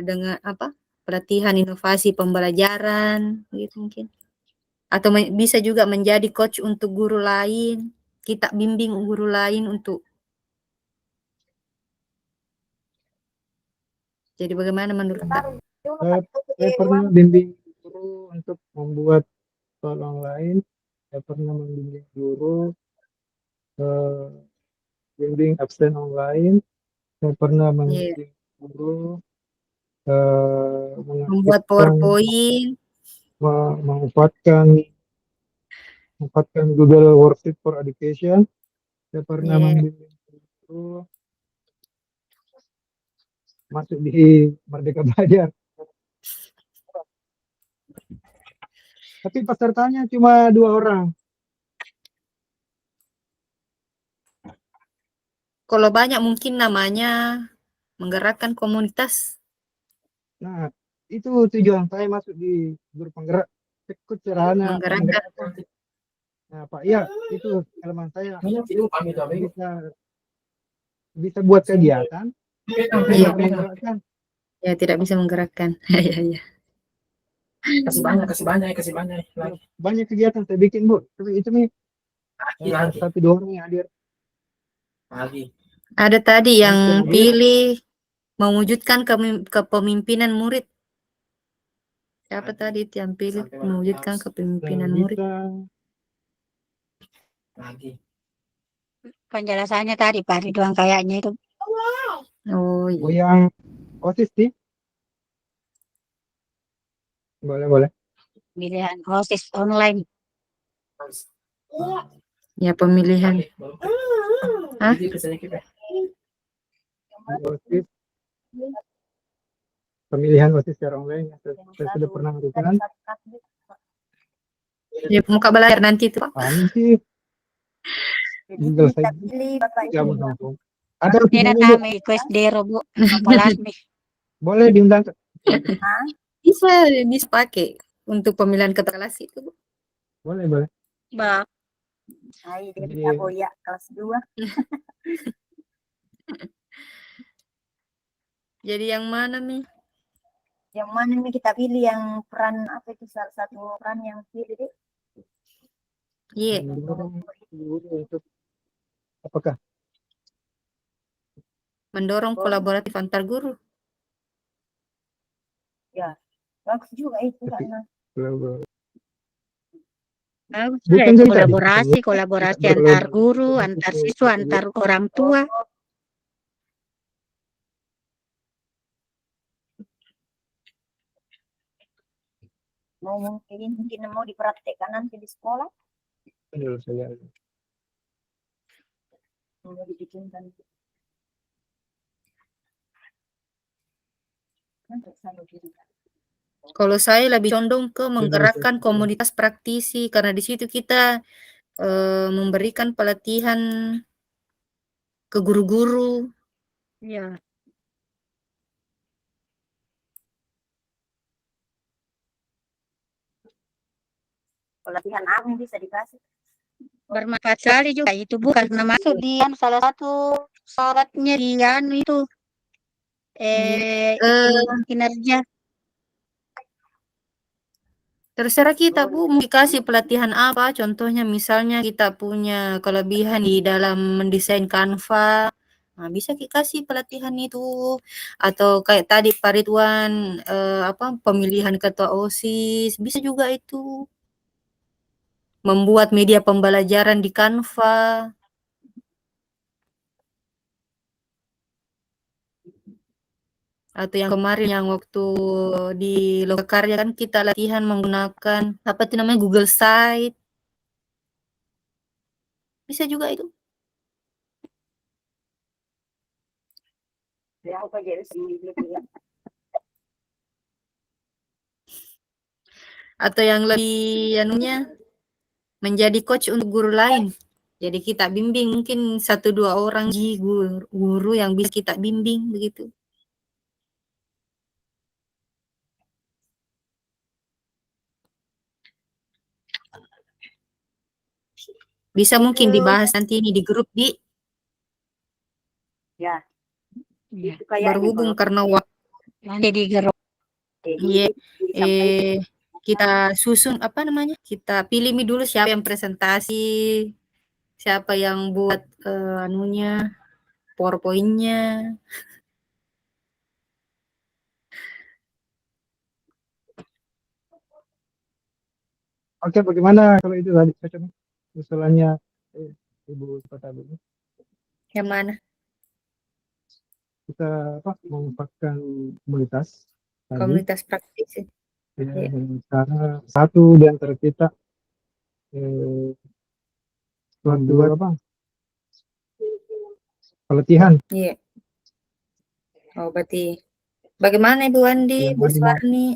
dengan apa? Pelatihan inovasi pembelajaran gitu mungkin. Atau bisa juga menjadi coach untuk guru lain. Kita bimbing guru lain untuk. Jadi bagaimana menurut Kak? Saya pernah bimbing guru untuk membuat soal online. Saya pernah membimbing guru bimbing absen online. Saya pernah membimbing guru membuat PowerPoint, memanfaatkan Google Worksheet for Education. Saya pernah membimbing guru masuk di Merdeka Belajar. Tapi pesertanya cuma 2 orang. Kalau banyak mungkin namanya menggerakkan komunitas. Nah, itu tujuan saya masuk di guru penggerak. Ikut cerana menggerakkan. Nah, Pak, ya itu elemen saya bisa buat kegiatan. Iya, ya tidak bisa menggerakkan. Ya, ya. Kasih banyak. Banyak kegiatan saya bikin, Bu. Tapi itu nih satu 2 orang yang hadir. Ada tadi yang pilih mewujudkan kepemimpinan murid. Siapa tadi itu yang pilih mewujudkan kepemimpinan murid? Lagi. Penjelasannya tadi Pak Ridwan kayaknya itu. Oh iya. Oh, yang OSIS sih. Boleh. Pilihan OSIS online. Ya pemilihan. Hah? Jadi pesannya kita. OSIS. Pemilihan OSIS secara online. Saya sudah pernah melakukan. Ya muka belajar nanti itu Pak. Anu sih. Jadi Google kita saja. pilih Bapak Ya, Ibu. langsung. Ada Tidak videonya, Bu. tahu request dero Bu. Kelas nih. Boleh diundang. Bisa pakai untuk pemilihan ketua kelas itu Bu. Boleh. Bak. Ayo dia Jadi- bisa boya kelas 2. Jadi yang mana nih? Yang mana nih kita pilih yang peran apa itu salah satu peran yang pilih deh. Iya. Untuk apakah? Mendorong kolaboratif antar guru. Bagus juga itu Tapi- karena Bagus Bukan ya, itu cerita di kolaborasi kita antar berlomba- guru, antar siswa, antar orang tua. mungkin mau dipraktekkan nanti di sekolah. Betul, saya Mau dibikinkan. Kalau saya lebih condong ke menggerakkan komunitas praktisi karena di situ kita memberikan pelatihan ke guru-guru. Ya. Pelatihan apa yang bisa dikasih? Bermanfaat sekali juga itu Bu, karena masuk di salah satu syaratnya di itu kinerja. Terserah kita Bu, mau dikasih pelatihan apa, contohnya misalnya kita punya kelebihan di dalam mendesain Canva, nah bisa kita kasih pelatihan itu. Atau kayak tadi Pak Ridwan, pemilihan ketua OSIS, bisa juga itu. Membuat media pembelajaran di Canva. Atau yang kemarin yang waktu di Lokakarya kan kita latihan menggunakan apa itu namanya Google Site. Bisa juga itu. Ya, apa jadi Atau yang lebih anunya menjadi coach untuk guru lain. Jadi kita bimbing mungkin 1-2 orang guru yang bisa kita bimbing begitu. Bisa mungkin dibahas nanti ini di grup di Ya. Ya. Itu kayaknya berhubung kalau karena waktu Nanti di grup. Iya, kita susun apa namanya? Kita pilih dulu siapa yang presentasi, siapa yang buat anunya, PowerPoint-nya. Oke, bagaimana kalau itu tadi cocok usulannya Ibu Kota Bu? Yang mana? Kita memanfaatkan komunitas tadi. Komunitas praktis. Ya, karena satu di antara kita membuat pelatihan. Iya. Oh, berarti bagaimana Ibu Andi, Yang Bu mana Suwarni?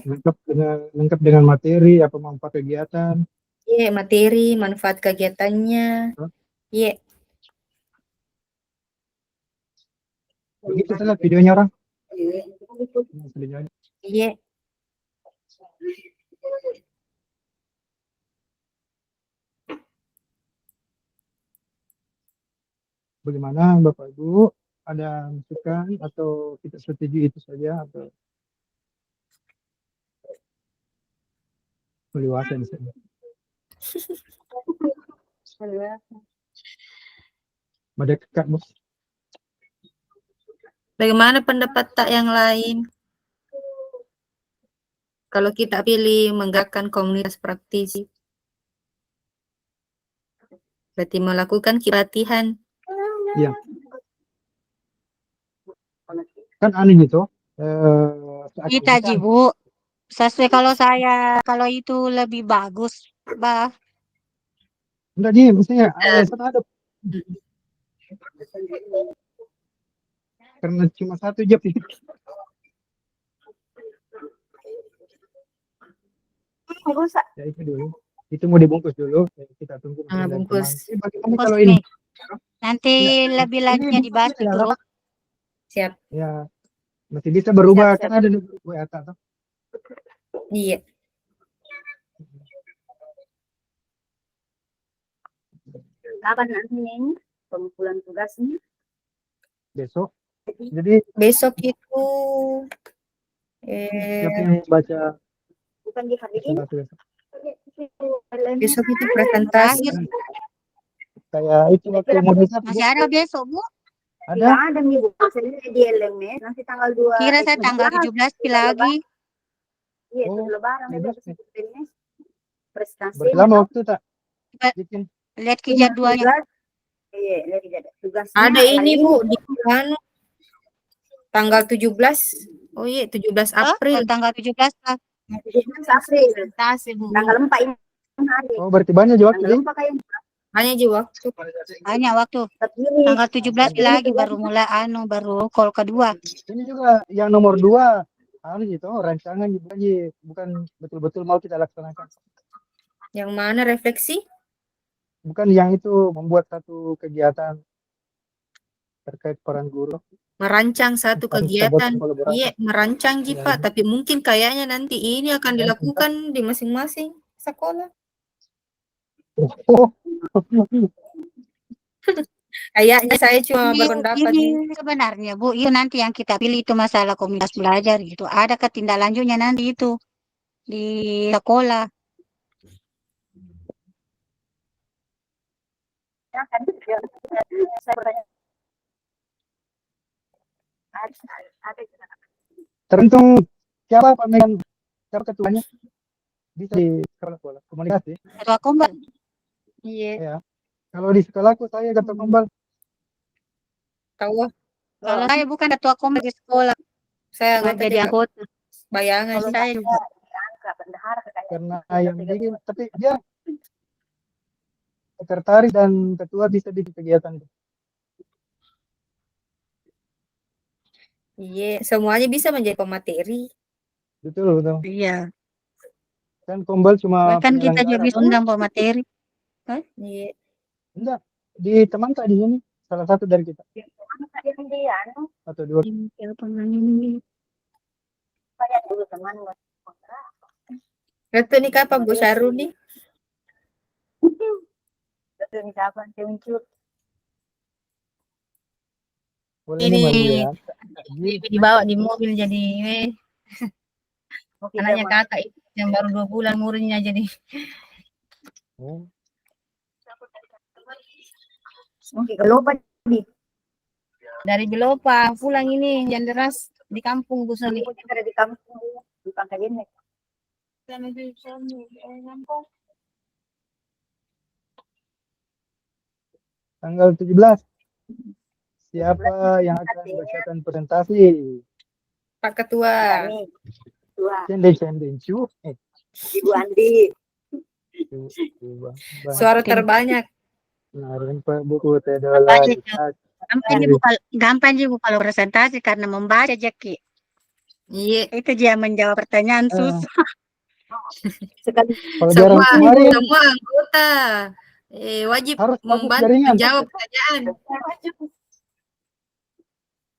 lengkap dengan materi apa manfaat kegiatan. Iya, materi, manfaat kegiatannya. Iya. Begitu saja videonya orang. Iya. Bagaimana Bapak Ibu, ada masukan atau kita setuju itu saja atau perluasan saja? Ada Kak Mus. Bagaimana pendapat tak yang lain? Kalau kita pilih menggerakkan komunitas praktisi, berarti melakukan pelatihan. Iya. Kan aneh itu. Saat Kita ini kan, Bu, sesuai kalau saya kalau itu lebih bagus, Bah. enggak nih, misalnya kan ada karena cuma satu job itu. Rusak. Ya itu dulu. Itu mau dibungkus dulu. Kita tunggu. Bungkus. Bagaimana Bungkus kalau ini? nih. Nanti lebih lanjutnya Ini dibahas bungkusnya itu. ya, Siap. Ya, masih bisa berubah. Siap, siap. Kan ada di WA atau Iya. Kapan nanti ini pengumpulan tugasnya? besok. Jadi Besok itu siapa yang baca Bukan di hari ini. presentasi besok? besok itu presentasi. Terakhir. Kayak itu waktu modernisasi, Bu. Masih ada besok, Bu. Tidak Ada. ada nih Bu. Maksudnya di LMS nanti tanggal 2. Kira saya tanggal 17 lagi. Iya, Oh, itu lebaran. Nanti 17 ada LMS. Presentasi. Berarti lama waktu tak Ba- bikin. Lihat ke jadwalnya. Iya, lihat jadwal. Tugasnya Ada hari ini Bu di anu, tanggal 17. Oh iya, 17 April. Tanggal 17 lah. 17 April. Presentasi Bu. Tanggal 4 ini hari. Oh, berarti banyak juga waktu Tanggal ini. 4 kayak Hanya juga waktu. Hanya waktu terpilih. tanggal 17 lagi baru mulai baru call kedua. Ini juga yang nomor 2 harus itu rancangan gitu aja, bukan betul-betul mau kita laksanakan. Yang mana refleksi? Bukan yang itu membuat satu kegiatan terkait peran guru. Merancang satu Harus kegiatan. kita buat kolaborasi. Iya, merancang Ji, Iya, Pak. iya. Tapi mungkin kayaknya nanti ini akan Ya, dilakukan di masing-masing sekolah. Oh, Kayaknya saya cuma berpendapat nih. Ini sebenarnya Bu, itu nanti yang kita pilih itu masalah komunitas belajar gitu. Ada ketindaklanjutnya nanti itu di sekolah. Saya bertanya. Ada. tergantung siapa pemegang, siapa ketuanya. Bisa di sekolah komunikasi. Ketua Kombal. Iya, Kalau di sekolahku saya ketua kembal. tahu. Kalau saya bukan ketua Kombal di sekolah, Saya nggak nggak jadi anggota. bayangan Kalau sih. Saya juga. angka bendahara kayak Karena yang bikin, tapi dia sekretaris dan ketua bisa bikin kegiatan. Iya, semuanya bisa menjadi pemateri. Betul. Iya. Kan kombal cuma Bahkan kita juga penyelenggara. bisa undang pemateri. Iya. Enggak, di teman tak di sini salah satu dari kita dia atau 2. banyak dulu teman Retu nih kapan Bu Syahrul nih? betul nih kapan dia muncul Boleh Ini nih dibawa di mobil jadi oke anaknya kakak itu yang baru 2 bulan muridnya jadi oke kalau di dari Belopa pulang ini yang deras di kampung Bu Soli. ada di kampung bukan kayak gini tanggal 17. Siapa yang akan bacakan presentasi? Pak Ketua. kami tua Cenden cu. Ibu Andi Suara terbanyak. Kemarin Pak buku tedola. Gampang juga kalau presentasi karena membaca Jeki. Iya. Itu dia menjawab pertanyaan susah. sekali Pelajaran kemarin Semua anggota wajib harus pakai membantu jaringan. menjawab pertanyaan.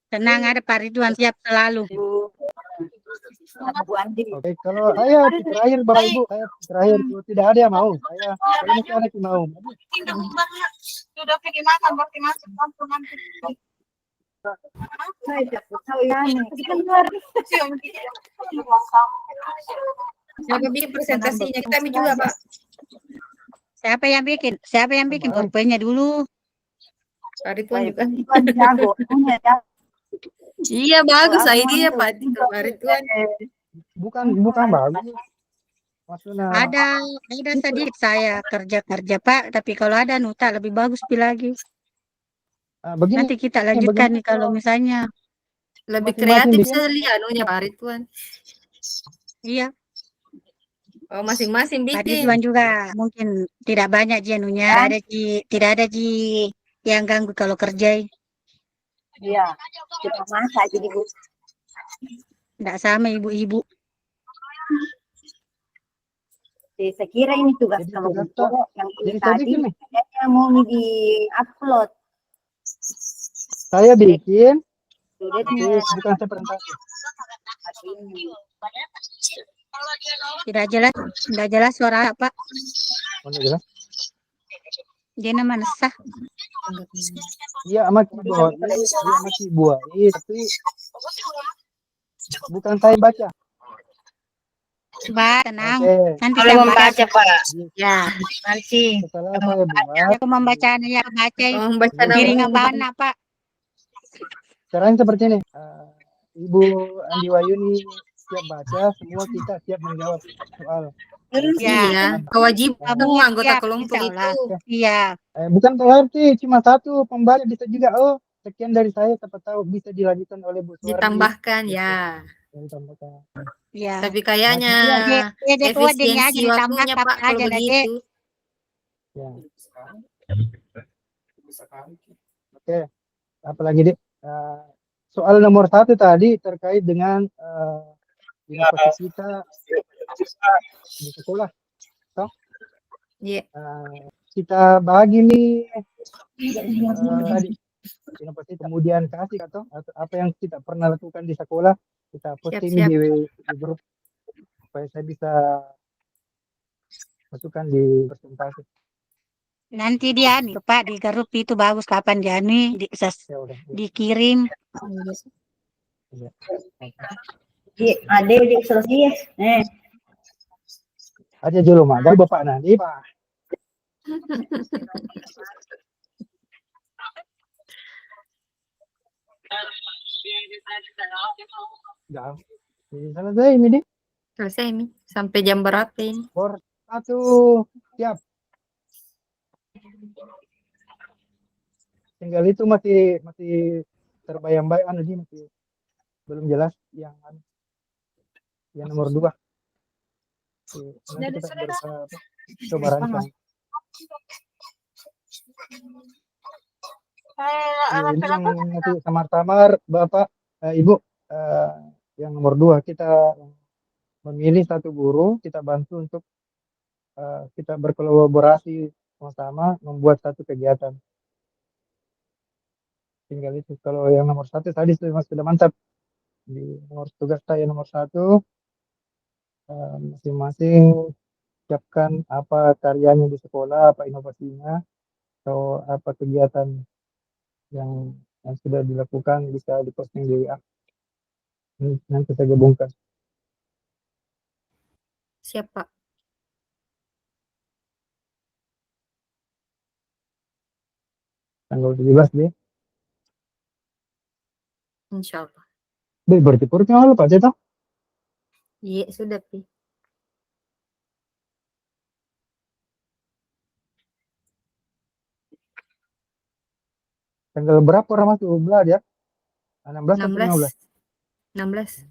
Tenang, ada Pak Ridwan siap selalu. Bu Andi Oke, kalau saya terakhir Bapak Ibu, saya terakhir kalau tidak ada yang mau, saya masih ada yang mau. Sudah pergi makan, berarti masuk kampung nanti. saya tidak tahu ya Siapa bikin presentasinya? Kami juga, Pak. Siapa yang bikin? Siapa yang bikin PowerPoint-nya dulu? Pak Ridwan juga. jago Iya, bagus idenya Pak Ridwan. bukan bagus. Maksudnya Ada sedikit saya kerja Pak, tapi kalau ada nuta lebih bagus pi lagi. begini Nanti kita lanjutkan nih kalau misalnya Lebih masing-masing kreatif bikin. sekali anunya Pak Ridwan. iya. Oh, masing-masing Pak bikin. Ridwan juga mungkin tidak banyak jenunya, tidak ada ji yang ganggu kalau kerja. Iya, kita masak jadi Bu. Tidak sama ibu-ibu. Saya kira ini tugas Jadi sama Bu tugas Poro yang ini jadi saya tadi bikin nih. kayaknya mau di-upload. Saya bikin, Sudah tapi bukan saya presentasi. Tidak jelas suara Pak. Mana jelas? Dia nama nesah. Iya sama keyboard, iya sama keyboard, tapi bukan saya baca. Pak, tenang. Oke, Nanti Kalau saya membaca baca. Pak, ya nanti setelah saya buat, Aku membacanya ya baca. Oh, baca Piring nama. apaan Pak? caranya seperti ini. Ibu Andi Wayuni siap baca, semua kita siap menjawab soal. Iya, kewajiban semua anggota Siap, kelompok insya Allah. itu. Iya. Bukan berarti cuma satu pembaca bisa juga. Oh, sekian dari saya, siapa tahu bisa dilanjutkan oleh Bu Suwardi. Ditambahkan ya. Ditambahkan. Iya. Tapi kayaknya Dia kuat dia aja efisiensi ditambah waktunya apa Pak kalau aja dah, Dek. begitu. Ya. Oke, apalagi Dik? Soal nomor 1 tadi terkait dengan inovasi kita di sekolah. Toh? Iya. Kita bagi nih tadi inovasi kemudian kasih atau apa yang kita pernah lakukan di sekolah, kita posting Siap. di grup supaya saya bisa masukkan di presentasi. Nanti dia nih Pak di grup itu bagus kapan dia nih Ya udah. dikirim. Ya. Ada udah selesai ya. Aja dulu mah, dari Bapak nanti Pak. Udah. Jadi selesai ini Dik. Selesai ini. Sampai jam berapa ini? Nomor 1 siap. Tinggal itu masih terbayang-bayang masih belum jelas yang nomor 2. Nanti kita coba rancang. Ini yang nanti samar-samar Bapak Ibu yang nomor 2 kita memilih satu guru, kita bantu untuk kita berkolaborasi sama-sama membuat satu kegiatan. Tinggal itu. Kalau yang nomor 1 tadi sudah mantap. Di nomor tugas saya nomor 1 masing-masing siapkan apa karyanya di sekolah, apa inovasinya, atau apa kegiatan yang sudah dilakukan bisa diposting di WA. Nanti saya gabungkan. Siap Pak. Tanggal 17 deh. Insya Allah. Berarti purnya Pak Ceta? Iya sudah Pi. Tanggal berapa orang masuk belajar? 16 atau 15? 16.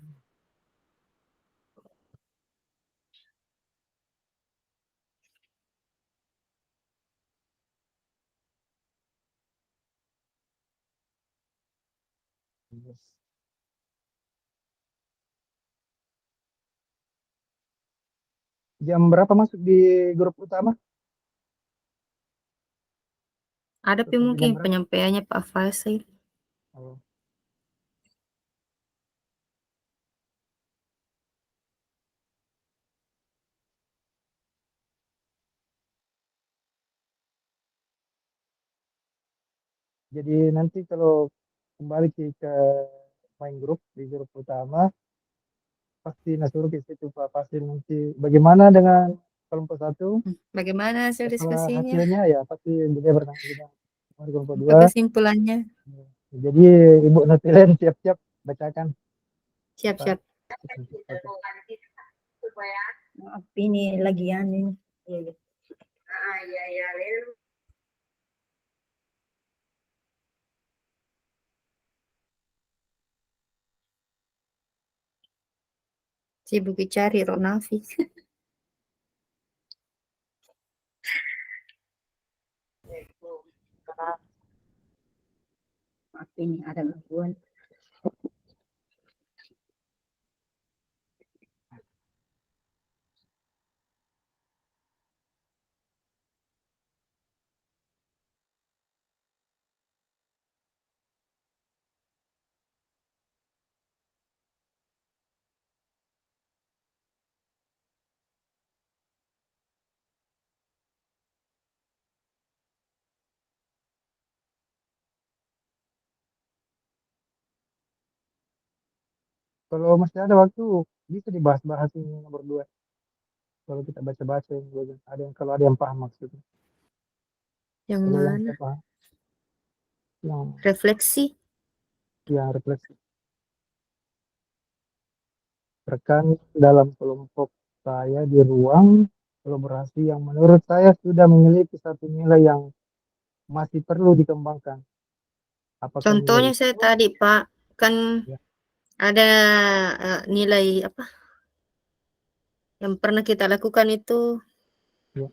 Jam berapa masuk di grup utama? Ada Pi mungkin penyampaiannya Pak Fasil. Oh. Jadi nanti kalau kembali ke main grup di grup utama pasti suruh ke situ Pak Fasil nanti bagaimana dengan kelompok 1? Bagaimana hasil Setelah diskusinya? hasilnya ya pasti dia bertanya juga kelompok 2. Apa kesimpulannya? Jadi Ibu Notilen siap-siap bacakan. Siap-siap. Maaf, ini lagi ini. Iya, iya. Sibuk cari Ronavi. Maaf, ini ada gangguan. Kalau masih ada waktu bisa dibahas-bahas ini nomor 2. Kalau kita baca-baca yang ada yang kalau ada yang paham maksudnya. Yang Kalau yang mana? saya paham, yang Refleksi. refleksi rekan dalam kelompok saya di ruang kolaborasi yang menurut saya sudah memiliki satu nilai yang masih perlu dikembangkan. Apakah Contohnya nilai saya itu? tadi Pak, kan Ya. ada nilai apa yang pernah kita lakukan itu, Ya.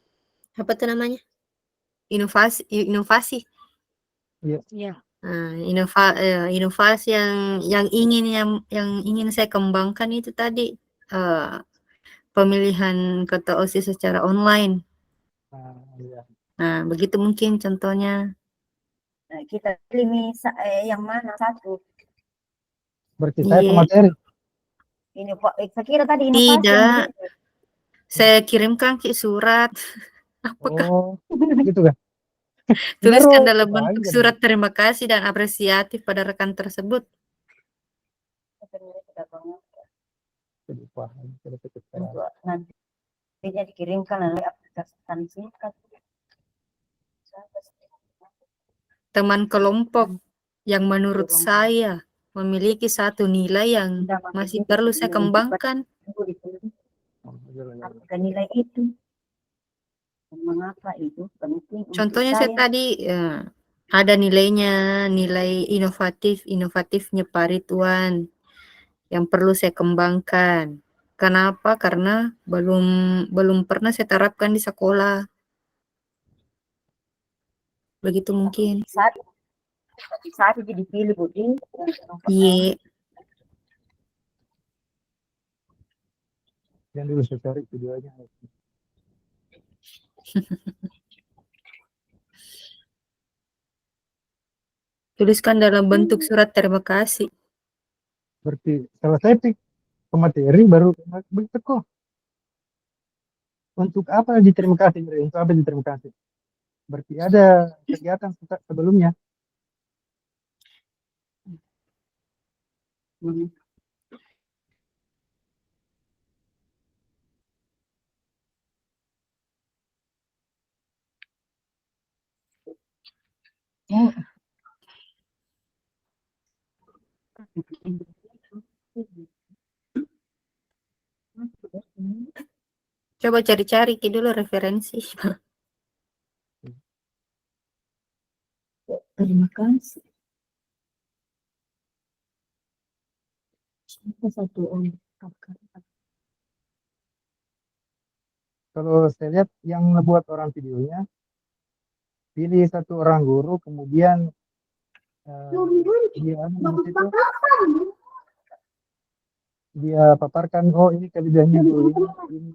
apa tuh namanya? Inovasi. Iya. Iya. Inovasi yang ingin saya kembangkan itu tadi pemilihan ketua OSIS secara online. Iya. Nah, begitu mungkin contohnya. Nah, kita pilih yang mana satu? Berarti saya Iya. pemateri. Ini saya kira tadi inovasi yang Tidak, begitu. saya kirimkan ke surat. Apakah Oh, gitu kan? tuliskan Bener, dalam apa bentuk aja surat terima kasih dan apresiatif pada rekan tersebut. jadi paham. Jadi kita Untuk nantinya dikirimkan oleh aplikasi singkat. Teman kelompok yang menurut Kelompok. saya memiliki satu nilai yang Tidak pakai masih juga perlu sih, saya nilai kembangkan. Apakah nilai itu? Mengapa itu penting untuk Contohnya saya saya? tadi ada nilainya, nilai inovatifnya Pak Ridwan yang perlu saya kembangkan. Kenapa? Karena belum pernah saya terapkan di sekolah. Begitu mungkin. Saat itu dipilih Budi. Iya. yang dulu saya cari videonya. Tuliskan dalam bentuk surat terima kasih. Berarti setelah saya pemateri baru begitu kok. Untuk apa diterima kasih? Untuk apa diterima kasih? Berarti ada kegiatan sebelumnya. Coba cari-cari dulu referensi. Terima kasih. Satu orang. Kalau saya lihat yang membuat orang videonya, pilih satu orang guru, kemudian dia paparkan, oh ini kelebihannya guru ini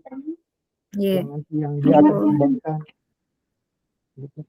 Iya. yang nanti yang dia akan kembangkan. Gitu.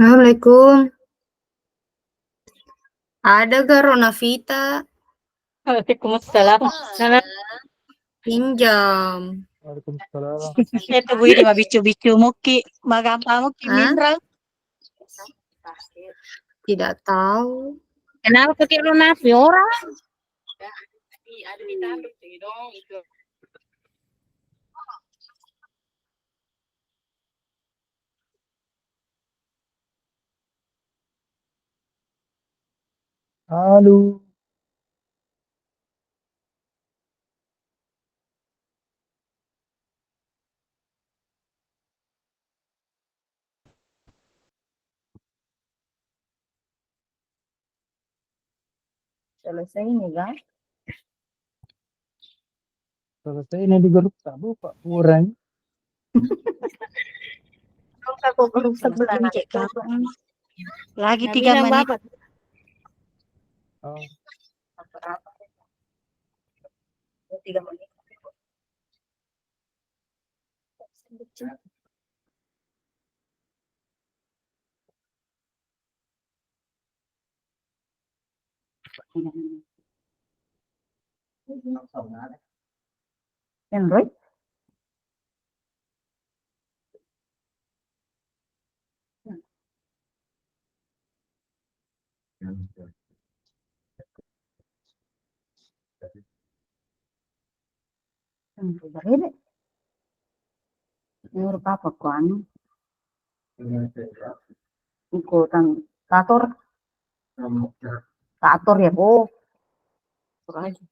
Assalamualaikum. Ada gak Ronavita? Waalaikumsalam. Pinjam. Waalaikumsalam. Itu Bu ini mah bicu-bicu muki, magampang muki Hah? mineral. Tidak tahu. Kenapa pakai lunapi orang? Halo. Selesai ini kan? Selesai ini di grup tak buka kurang. Aku grup sebelah Ini cek kapan? Lagi Yang 3 bilang menit. Bapak. Oh, apa 3 menit. Android. Berede. Menurut apa kok anu? Ikutan tator, tator ya, oh. Kurang aja.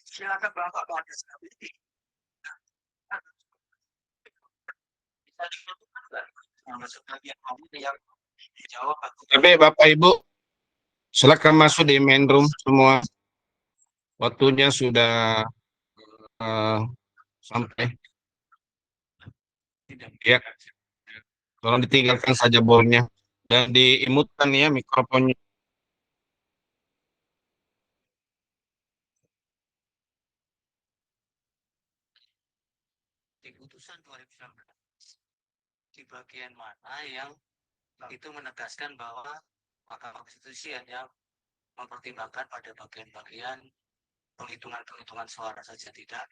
Silakan Bapak Bagus. Tapi Bapak Ibu, silakan masuk di main room semua. Waktunya sudah sampai. Ya, tolong ditinggalkan saja bornya dan diimutkan ya mikrofonnya. Di putusan 2019 di bagian mana yang itu menegaskan bahwa Mahkamah Konstitusi hanya mempertimbangkan pada bagian-bagian penghitungan suara saja, tidak